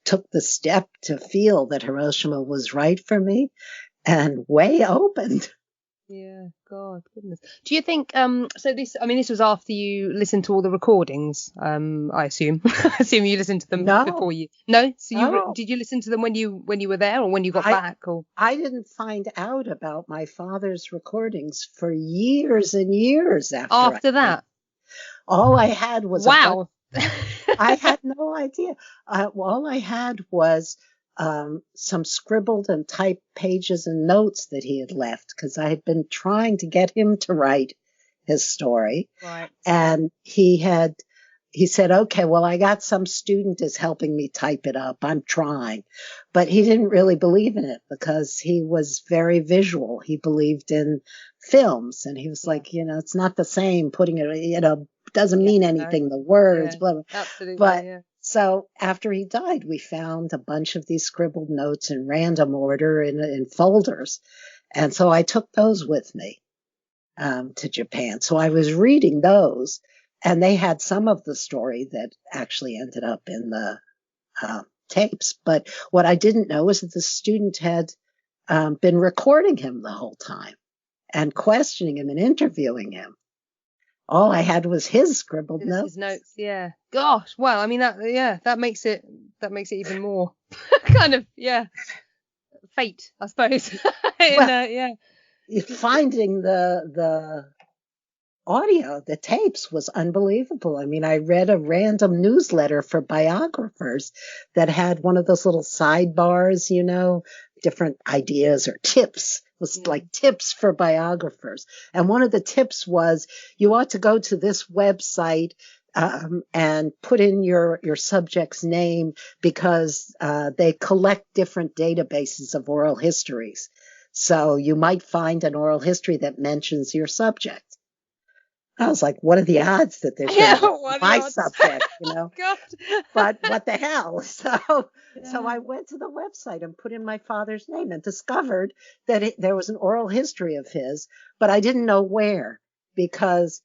took the step to feel that Hiroshima was right for me, and way opened. Yeah, God, goodness. Do you think so this was after you listened to all the recordings, I assume. I assume you listened to them before you. No? So did you listen to them when you were there, or when you got back, or? I didn't find out about my father's recordings for years and years after that. All I had was wow. I had no idea. All I had was some scribbled and typed pages and notes that he had left, because I had been trying to get him to write his story. Right. And he said, okay, well, I got some student is helping me type it up. I'm trying. But he didn't really believe in it because he was very visual. He believed in films, and he was like, it's not the same putting it, doesn't mean anything, the words, blah, blah. Absolutely. But so after he died, we found a bunch of these scribbled notes in random order in folders. And so I took those with me to Japan. So I was reading those, and they had some of the story that actually ended up in the tapes. But what I didn't know is that the student had been recording him the whole time and questioning him and interviewing him. All I had was his scribbled notes. His notes, yeah. Gosh, well, I mean that makes it even more kind of fate, I suppose. Finding the audio, the tapes was unbelievable. I mean, I read a random newsletter for biographers that had one of those little sidebars, different ideas or tips. It was like tips for biographers. And one of the tips was you ought to go to this website and put in your subject's name because they collect different databases of oral histories. So you might find an oral history that mentions your subject. I was like, what are the odds that there's my subject, God. But what the hell? So I went to the website and put in my father's name and discovered that there was an oral history of his, but I didn't know where, because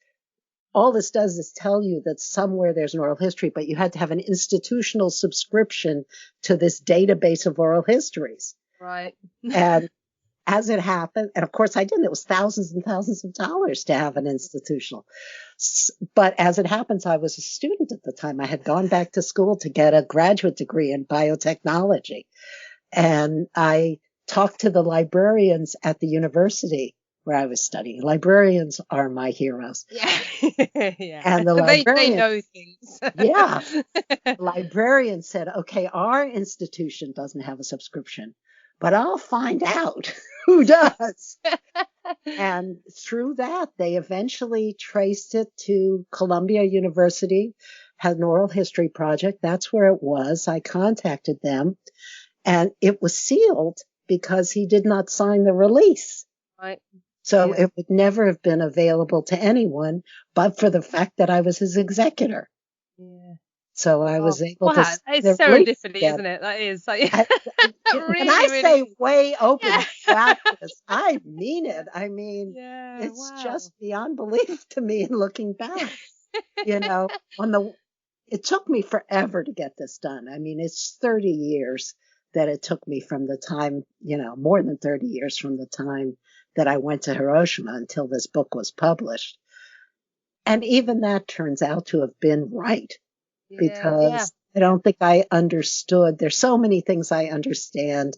all this does is tell you that somewhere there's an oral history, but you had to have an institutional subscription to this database of oral histories. Right. And as it happened, and of course I didn't, it was thousands and thousands of dollars to have an institutional. But as it happens, I was a student at the time. I had gone back to school to get a graduate degree in biotechnology. And I talked to the librarians at the university where I was studying. Librarians are my heroes. Yeah. Yeah. And the librarians, they know things. Yeah. The librarian said, okay, our institution doesn't have a subscription, but I'll find out who does. And through that, they eventually traced it to Columbia University, had an oral history project. That's where it was. I contacted them, and it was sealed because he did not sign the release. Right. So it would never have been available to anyone but for the fact that I was his executor. Yeah. So I was able to. It's serendipity, isn't it? That is. Like, and I say way open about this. I mean it. I mean, it's just beyond belief to me looking back. It took me forever to get this done. I mean, it's 30 years that it took me from the time, more than 30 years from the time that I went to Hiroshima until this book was published. And even that turns out to have been right. Because I don't think I understood. There's so many things I understand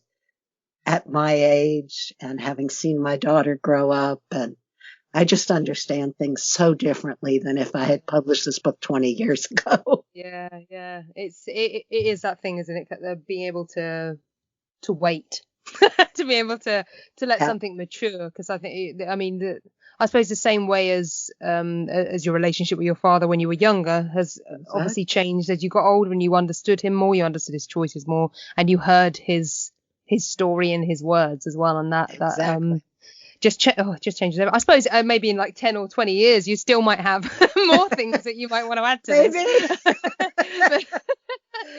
at my age and having seen my daughter grow up. And I just understand things so differently than if I had published this book 20 years ago. Yeah. It is that thing, isn't it? Being able to wait, to be able to let something mature. Because I think, I suppose the same way as your relationship with your father when you were younger has obviously changed as you got older and you understood him more, you understood his choices more, and you heard his story and his words as well. And that just changes everything. I suppose maybe in like 10 or 20 years you still might have more things that you might want to add to this.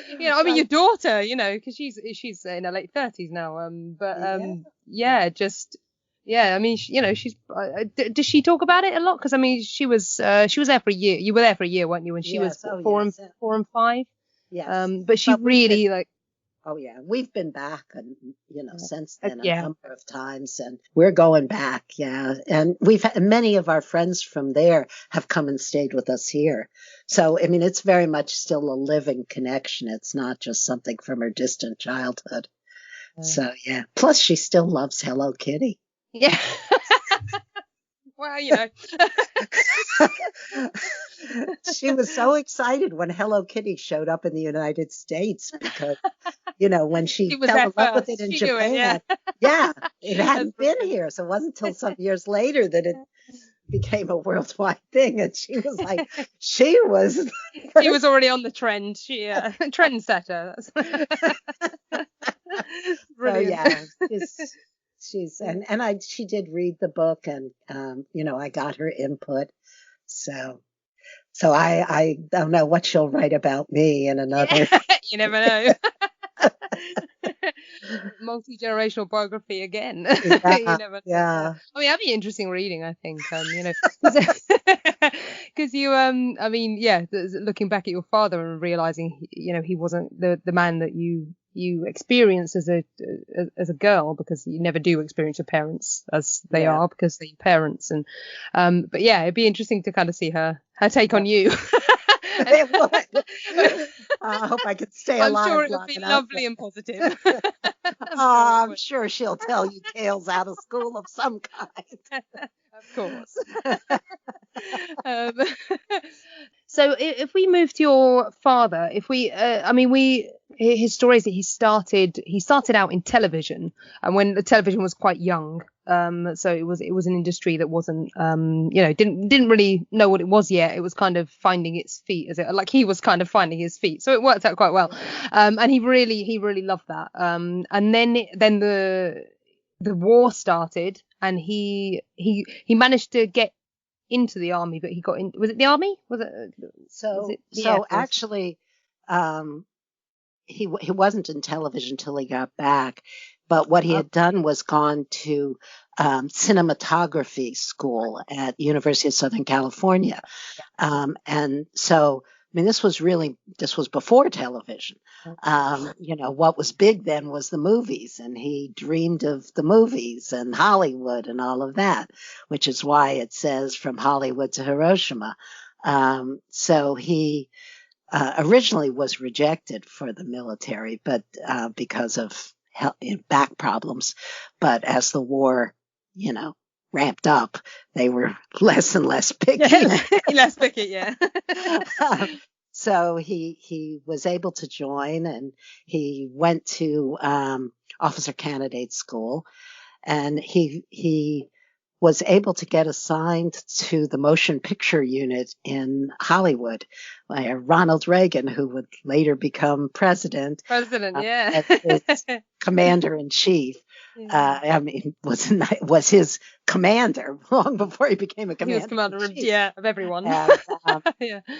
But, your daughter, because she's in her late 30s now. She's. Does she talk about it a lot? Because she was there for a year. You were there for a year, weren't you? When she was 4 and 5. Yes. But she really like. Oh yeah, we've been back, and since then a number of times, and we're going back. Yeah, and we've had many of our friends from there have come and stayed with us here. So it's very much still a living connection. It's not just something from her distant childhood. So yeah. Plus, she still loves Hello Kitty. Yeah. Well, She was so excited when Hello Kitty showed up in the United States because, when she fell in love with it in Japan. It hadn't been here. So it wasn't until some years later that it became a worldwide thing. And she was like, she was already on the trend. She trendsetter. Brilliant. So, she did read the book, and I got her input. So I don't know what she'll write about me in another. You never know. Multi-generational biography again. You Yeah, never know. Yeah. yeah. I mean, that'd be interesting reading, I think. Because you, I mean, yeah, looking back at your father and realizing, he wasn't the man that you experienced as a girl, because you never do experience your parents as they Yeah. are, because they're your parents. And but yeah, it'd be interesting to kind of see her take on you. It would. I hope I could stay I'm alive sure it would long be enough. lovely and positive. I'm sure she'll tell you tales out of school of some kind. Of course. um, so if we move to your father, if we, I mean, his story is that he started out in television, and when the television was quite young. So it was an industry that wasn't, didn't really know what it was yet. It was kind of finding its feet, like he was kind of finding his feet. So it worked out quite well. And he really loved that. And then the war started, and he managed to get into the army, but he got in. Was it the army? Was it the Air Force? Actually, he wasn't in television till he got back. But what he had done was gone to cinematography school at University of Southern California. And so, I mean, this was before television. What was big then was the movies, and he dreamed of the movies and Hollywood and all of that, which is why it says from Hollywood to Hiroshima. So he originally was rejected for the military, but because of back problems. But as the war, ramped up, they were less and less picky. Less picky, yeah. So he was able to join, and he went to officer candidate school, and he was able to get assigned to the motion picture unit in Hollywood by Ronald Reagan, who would later become president. Yeah. As his commander in chief. I mean, was his commander long before he became a commander. He was commander of everyone. And,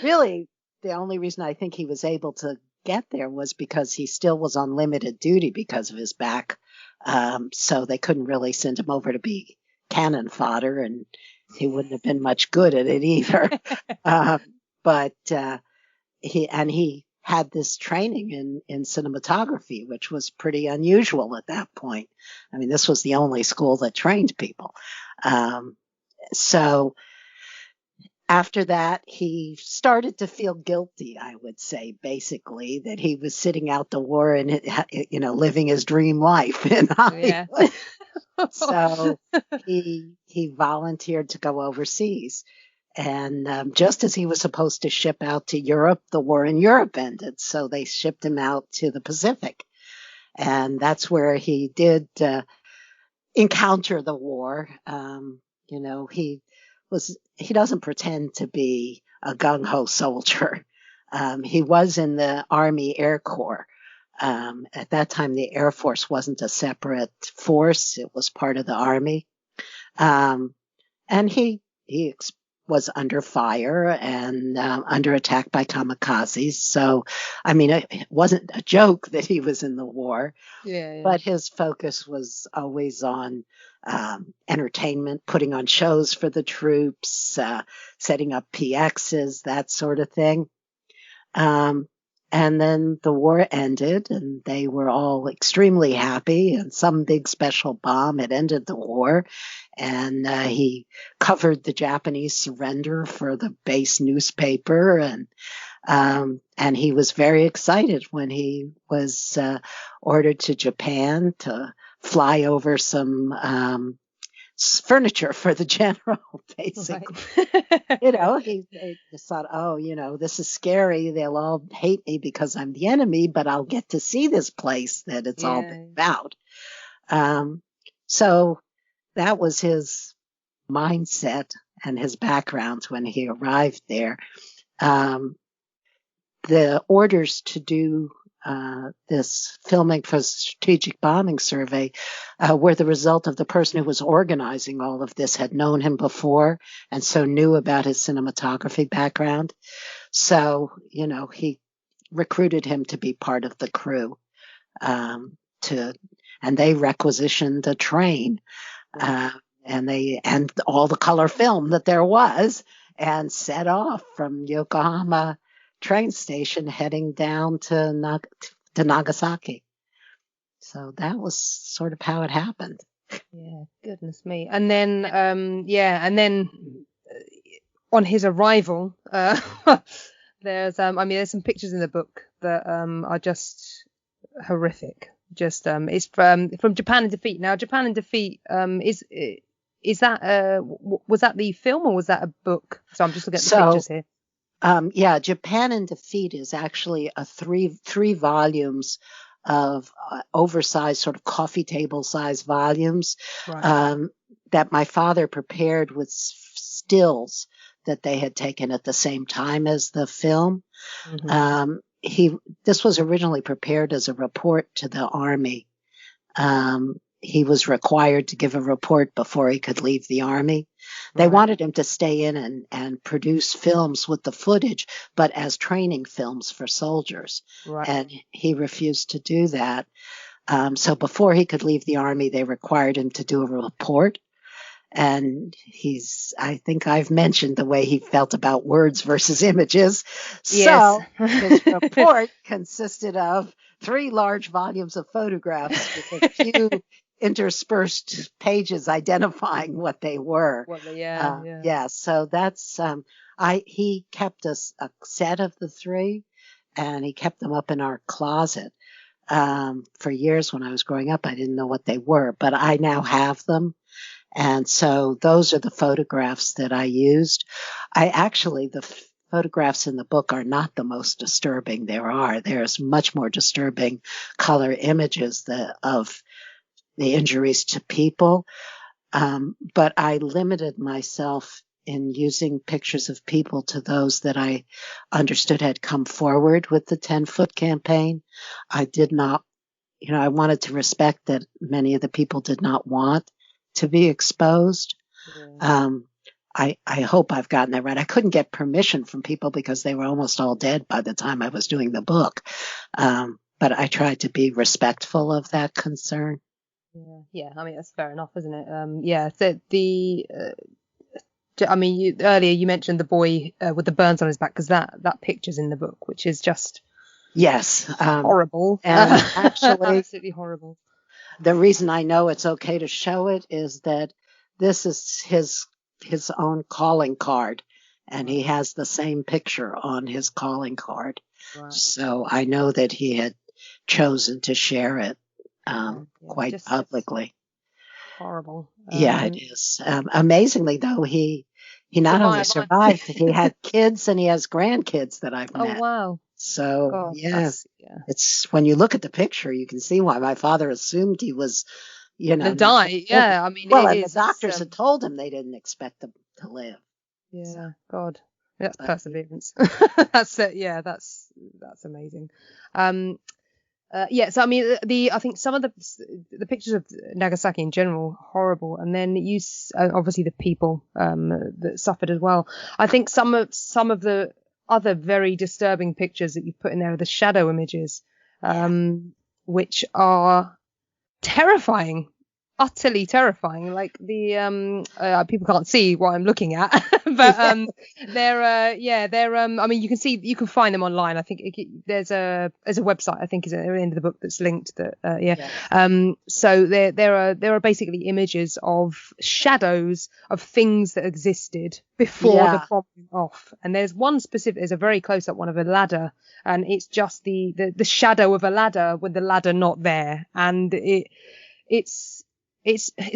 really, the only reason I think he was able to get there was because he still was on limited duty because of his back. So they couldn't really send him over to be cannon fodder, and he wouldn't have been much good at it either. But he had this training in cinematography, which was pretty unusual at that point. I mean, this was the only school that trained people. So after that, he started to feel guilty, I would say, basically, that he was sitting out the war and, living his dream life in Hollywood. Yeah. So he volunteered to go overseas. And just as he was supposed to ship out to Europe, the war in Europe ended. So they shipped him out to the Pacific. And that's where he did encounter the war. He doesn't pretend to be a gung-ho soldier. He was in the Army Air Corps. At that time, the Air Force wasn't a separate force. It was part of the Army. And he was under fire and under attack by kamikazes. So, I mean, it wasn't a joke that he was in the war. Yeah. But his focus was always on entertainment, putting on shows for the troops, setting up PXs, that sort of thing. And then the war ended, and they were all extremely happy, and some big special bomb had ended the war. And he covered the Japanese surrender for the base newspaper, and he was very excited when he was ordered to Japan to fly over some furniture for the general, basically. Right. He just thought, this is scary. They'll all hate me because I'm the enemy, but I'll get to see this place that it's all been about. So that was his mindset and his background when he arrived there. The orders to do this filming for strategic bombing survey were the result of the person who was organizing all of this had known him before and so knew about his cinematography background. So, he recruited him to be part of the crew. and they requisitioned a train, and all the color film that there was, and set off from Yokohama train station heading down to Nagasaki. So that was sort of how it happened. Yeah, goodness me. And then, on his arrival, there's some pictures in the book that are just horrific. Just it's from Japan in Defeat. Now, Japan in Defeat is that was that the film or was that a book? So I'm just looking at the pictures here. Japan in Defeat is actually a three volumes of oversized, sort of coffee table size volumes, right. That my father prepared with stills that they had taken at the same time as the film. Mm-hmm. This was originally prepared as a report to the Army. He was required to give a report before he could leave the Army. They wanted him to stay in and produce films with the footage, but as training films for soldiers. Right. And he refused to do that. So before he could leave the Army, they required him to do a report. And I think I've mentioned the way he felt about words versus images. Yes. So his report consisted of 3 large volumes of photographs with a few interspersed pages identifying what they were. So that's, he kept a set of the 3, and he kept them up in our closet. For years when I was growing up, I didn't know what they were, but I now have them. And so those are the photographs that I used. The photographs in the book are not the most disturbing there are. There's much more disturbing color images of the injuries to people. But I limited myself in using pictures of people to those that I understood had come forward with the 10-foot campaign. I did not, I wanted to respect that many of the people did not want to be exposed. Yeah. I hope I've gotten that right. I couldn't get permission from people because they were almost all dead by the time I was doing the book. But I tried to be respectful of that concern. Yeah. I mean, that's fair enough, isn't it? Earlier you mentioned the boy with the burns on his back, because that picture's in the book, which is just horrible. And actually, absolutely horrible. The reason I know it's okay to show it is that this is his own calling card, and he has the same picture on his calling card. Right. So I know that he had chosen to share it quite publicly. Horrible. It is. Amazingly, though, he not only survived, he had kids and he has grandkids that I've met. Oh, wow. So, God, it's when you look at the picture, you can see why my father assumed he was, to die. Yeah, I mean, the doctors had told him they didn't expect him to live. Yeah, so. God, that's perseverance. That's it. Yeah, that's amazing. So I mean, I think some of the pictures of Nagasaki in general horrible, and then obviously the people that suffered as well. I think some of the other very disturbing pictures that you've put in there are the shadow images, which are terrifying, utterly terrifying. Like the people can't see what I'm looking at, but they're I mean, you can find them online. I think there's a website, I think is at the end of the book, that's linked so there are basically images of shadows of things that existed before the bomb went off, and there's a very close up one of a ladder, and it's just the shadow of a ladder with the ladder not there, and it's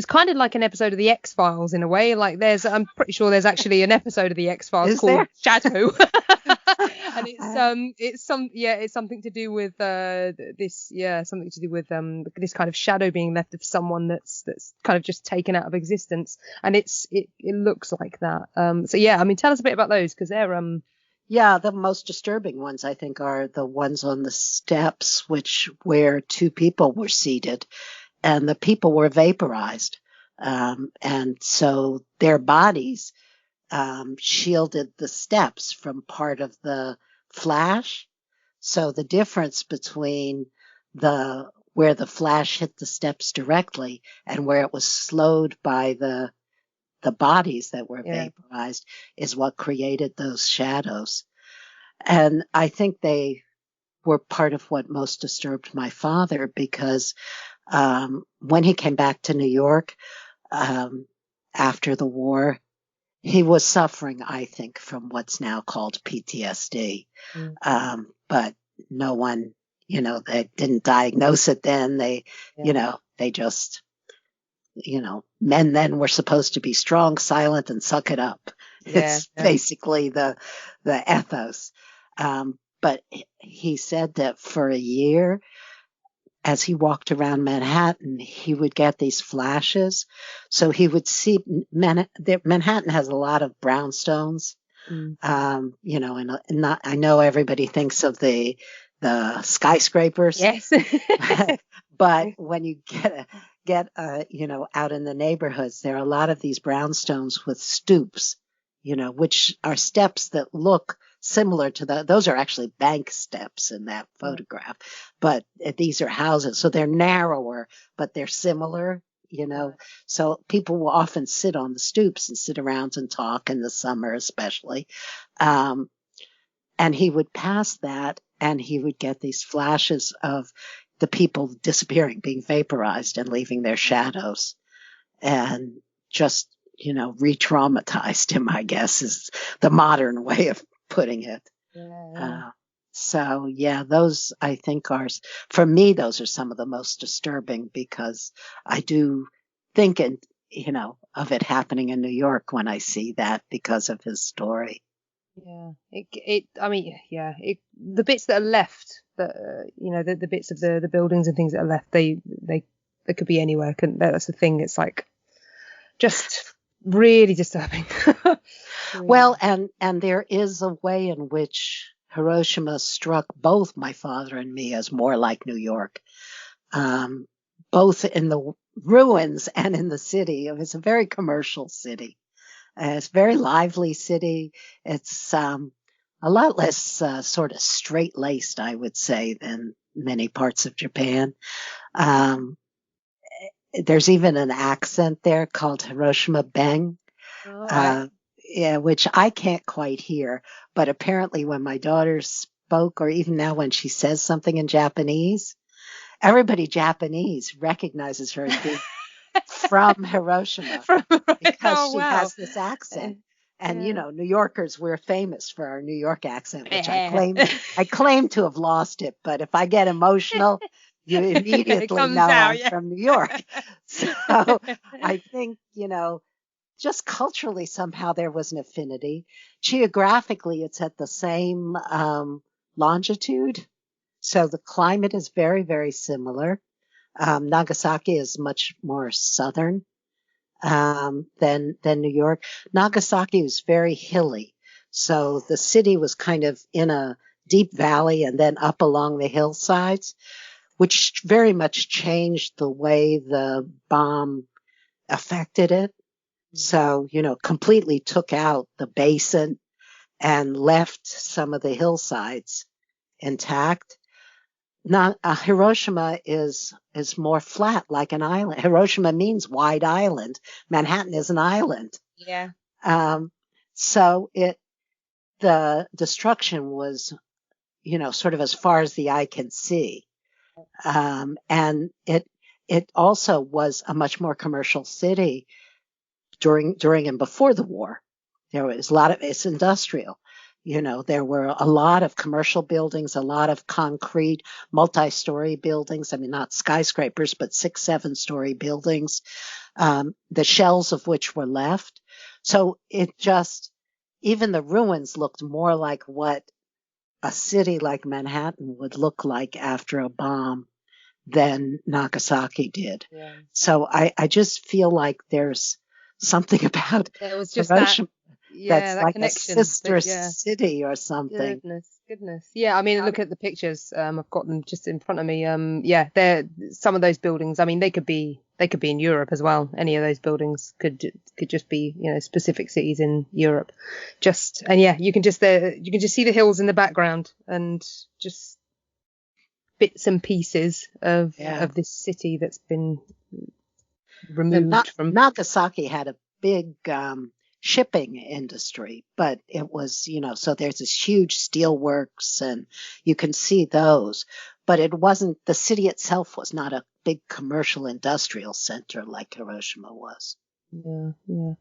kind of like an episode of the X-Files in a way. Like I'm pretty sure there's actually an episode of the X-Files called Shadow. And it's something to do with something to do with this kind of shadow being left of someone that's kind of just taken out of existence, and it looks like that. I mean, tell us a bit about those, because they're the most disturbing ones, I think, are the ones on the steps, where 2 people were seated and the people were vaporized. And so their bodies shielded the steps from part of the flash. So the difference between the where the flash hit the steps directly and where it was slowed by the bodies that were vaporized is what created those shadows. And I think they were part of what most disturbed my father, because when he came back to New York after the war, he was suffering, I think, from what's now called PTSD. But no one, they didn't diagnose it then. They just, men then were supposed to be strong, silent, and suck it up. It's basically the ethos. But he said that for a year, as he walked around Manhattan, he would get these flashes. So he would see Manhattan has a lot of brownstones. And I know everybody thinks of the skyscrapers. Yes. But when you get out in the neighborhoods, there are a lot of these brownstones with stoops, which are steps that look similar to those are actually bank steps in that photograph, but these are houses. So they're narrower, but they're similar, so people will often sit on the stoops and sit around and talk in the summer, especially. And he would pass that and he would get these flashes of the people disappearing, being vaporized and leaving their shadows, and just, re-traumatized him, I guess, is the modern way of putting it. Those I think for me, those are some of the most disturbing, because I do think of it happening in New York when I see that, because of his story. The bits that are left, the bits of the buildings and things that are left, they could be anywhere, couldn't they? That's the thing. It's like just really disturbing. Well, and there is a way in which Hiroshima struck both my father and me as more like New York, both in the ruins and in the city. It was a very commercial city. It's a very lively city. It's a lot less sort of straight-laced, I would say, than many parts of Japan. There's even an accent there called Hiroshima Beng. Which I can't quite hear, but apparently when my daughter spoke, or even now when she says something in Japanese, everybody Japanese recognizes her as being from Hiroshima, because she has this accent. And New Yorkers, we're famous for our New York accent, which I claim to have lost it, but if I get emotional, you immediately know I'm from New York. So I think, just culturally, somehow there was an affinity. Geographically, it's at the same longitude. So the climate is very, very similar. Nagasaki is much more southern than New York. Nagasaki was very hilly. So the city was kind of in a deep valley and then up along the hillsides, which very much changed the way the bomb affected it. So, completely took out the basin and left some of the hillsides intact. Hiroshima is more flat, like an island. Hiroshima means wide island. Manhattan is an island. Yeah. So the destruction was, sort of as far as the eye can see. And it also was a much more commercial city during and before the war. There was it's industrial. There were a lot of commercial buildings, a lot of concrete, multi-story buildings. I mean, not skyscrapers, but 6, 7-story buildings, the shells of which were left. So even the ruins looked more like what a city like Manhattan would look like after a bomb than Nagasaki did. Yeah. So I just feel like there's something about it was just Hiroshima that's that like connection, a sister city or something. Goodness. Yeah, I mean, look at the pictures. I've got them just in front of me. They're some of those buildings. I mean, they could be in Europe as well. Any of those buildings could just be, specific cities in Europe. You can just see the hills in the background and just bits and pieces of Yeah. this city that's been The removed from. Nagasaki had a big shipping industry, but it was, so there's this huge steelworks and you can see those, but it wasn't, the city itself was not a big commercial industrial center like Hiroshima was. Yeah, yeah.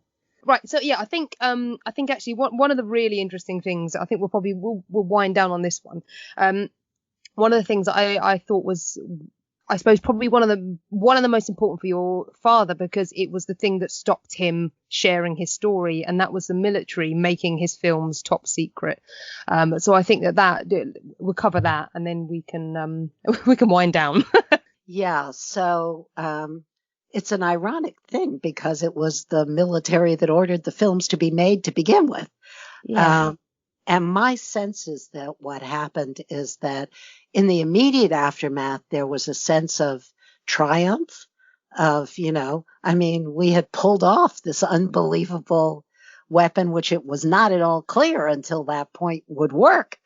Right. So yeah, I think actually one of the really interesting things, I think we'll wind down on this one. One of the things that I thought was, I suppose, probably one of the most important for your father, because it was the thing that stopped him sharing his story, and that was the military making his films top secret. So I think that we'll cover that, and then we can wind down. Yeah. So it's an ironic thing because it was the military that ordered the films to be made to begin with. Yeah. And my sense is that what happened is that in the immediate aftermath, there was a sense of triumph of, we had pulled off this unbelievable weapon, which it was not at all clear until that point would work.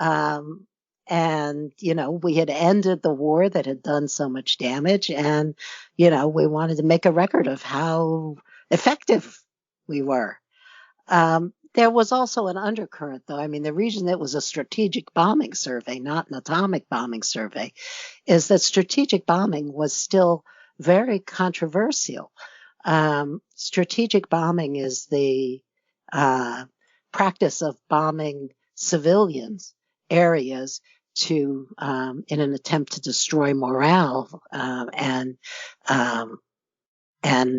And, we had ended the war that had done so much damage. And, we wanted to make a record of how effective we were. There was also an undercurrent, though. I mean, the reason it was a strategic bombing survey, not an atomic bombing survey, is that strategic bombing was still very controversial. Strategic bombing is the practice of bombing civilians areas to in an attempt to destroy morale and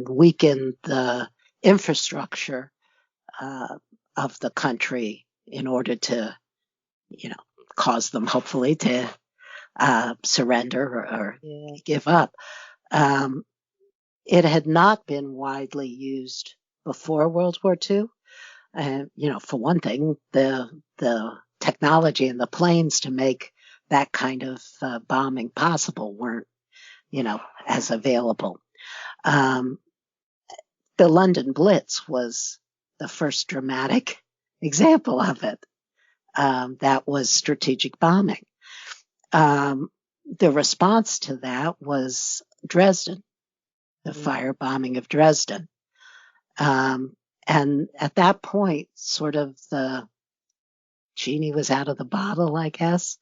weaken the infrastructure of the country in order to, cause them hopefully to surrender or give up. It had not been widely used before World War II. For one thing, the technology and the planes to make that kind of bombing possible weren't, as available. The London Blitz was the first dramatic example of it. That was strategic bombing. The response to that was Dresden, the firebombing of Dresden. And at that point, sort of the genie was out of the bottle, I guess.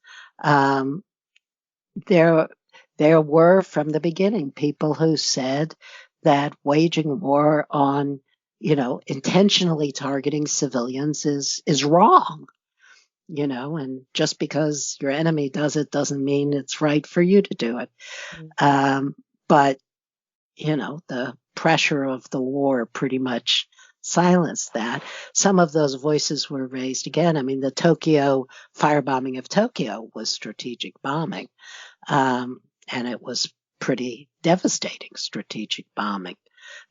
There were from the beginning people who said that waging war on, intentionally targeting civilians is wrong, and just because your enemy does it doesn't mean it's right for you to do it. But, the pressure of the war pretty much silenced that. Some of those voices were raised again. I mean, the firebombing of Tokyo was strategic bombing. And it was pretty devastating strategic bombing.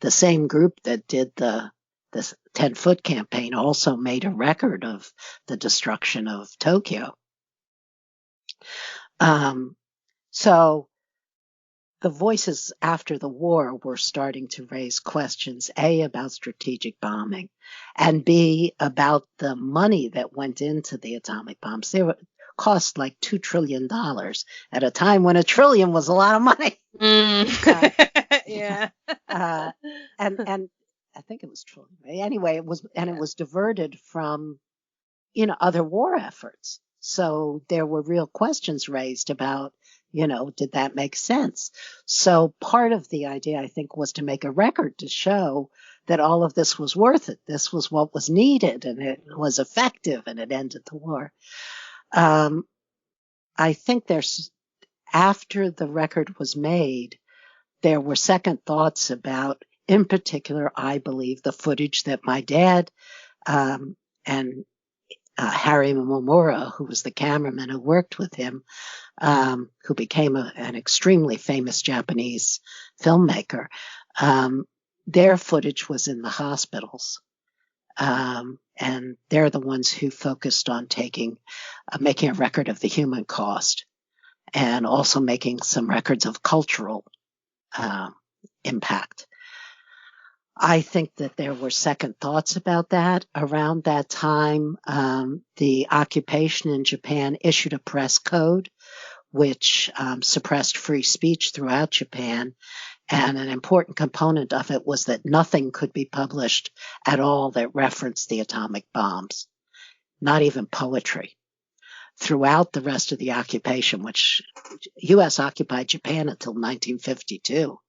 The same group that did the 10-foot campaign also made a record of the destruction of Tokyo. So the voices after the war were starting to raise questions, A, about strategic bombing, and B, about the money that went into the atomic bombs. They cost like $2 trillion at a time when $1 trillion was a lot of money. Yeah. And I think it was trillion. Anyway, it was diverted from, other war efforts. So there were real questions raised about, did that make sense? So part of the idea, I think, was to make a record to show that all of this was worth it. This was what was needed, and it was effective, and it ended the war. I think after the record was made, there were second thoughts about, in particular, I believe, the footage that my dad and Harry Momura, who was the cameraman who worked with him, who became an extremely famous Japanese filmmaker, their footage was in the hospitals. And they're the ones who focused on making a record of the human cost and also making some records of cultural impact. I think that there were second thoughts about that. Around that time, the occupation in Japan issued a press code which suppressed free speech throughout Japan. And an important component of it was that nothing could be published at all that referenced the atomic bombs, not even poetry. Throughout the rest of the occupation, which U.S. occupied Japan until 1952,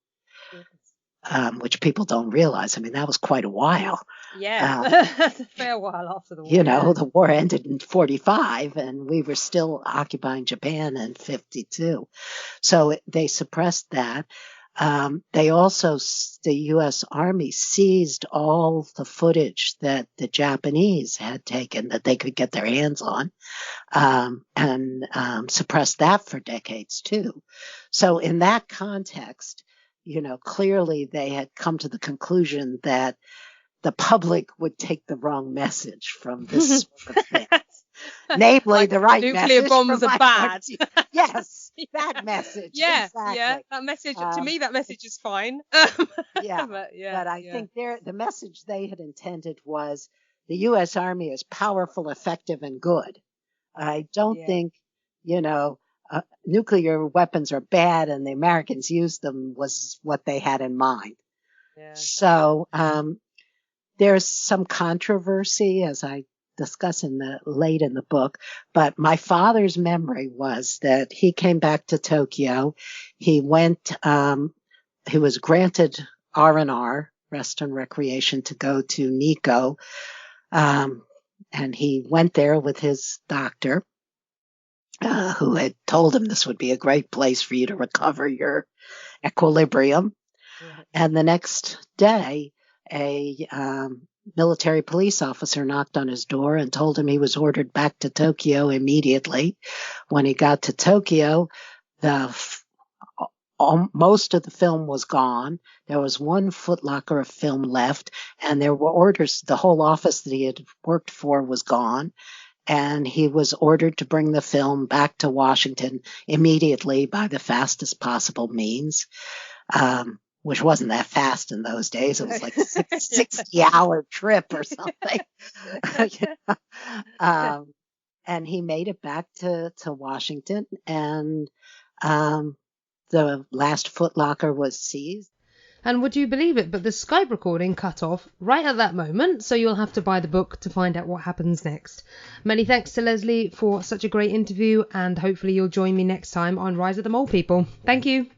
which people don't realize. I mean, that was quite a while. Yeah, that's a fair while after the war. The war ended in 1945, and we were still occupying Japan in 1952. So they suppressed that. They also, the U.S. Army seized all the footage that the Japanese had taken that they could get their hands on, and suppressed that for decades too. So in that context, clearly they had come to the conclusion that the public would take the wrong message from this sort of thing. Namely, like the right nuclear message. Bombs are bad. Yes, that message. Yeah, exactly. Yeah, that message. To me, that message is fine. But I think the message they had intended was the U.S. Army is powerful, effective, and good. I don't think, nuclear weapons are bad and the Americans used them was what they had in mind. Yeah. So there's some controversy, as I discuss late in the book, but my father's memory was that he came back to Tokyo. He went, he was granted R&R, rest and recreation, to go to Nikko, and he went there with his doctor, who had told him this would be a great place for you to recover your equilibrium. Right. And the next day, a military police officer knocked on his door and told him he was ordered back to Tokyo immediately. When he got to Tokyo, most of the film was gone. There was one footlocker of film left, and there were orders. The whole office that he had worked for was gone, and he was ordered to bring the film back to Washington immediately by the fastest possible means. Which wasn't that fast in those days. It was like a 60-hour trip or something. And he made it back to Washington, and the last footlocker was seized. And would you believe it, but the Skype recording cut off right at that moment, so you'll have to buy the book to find out what happens next. Many thanks to Leslie for such a great interview, and hopefully you'll join me next time on Rise of the Mole People. Thank you.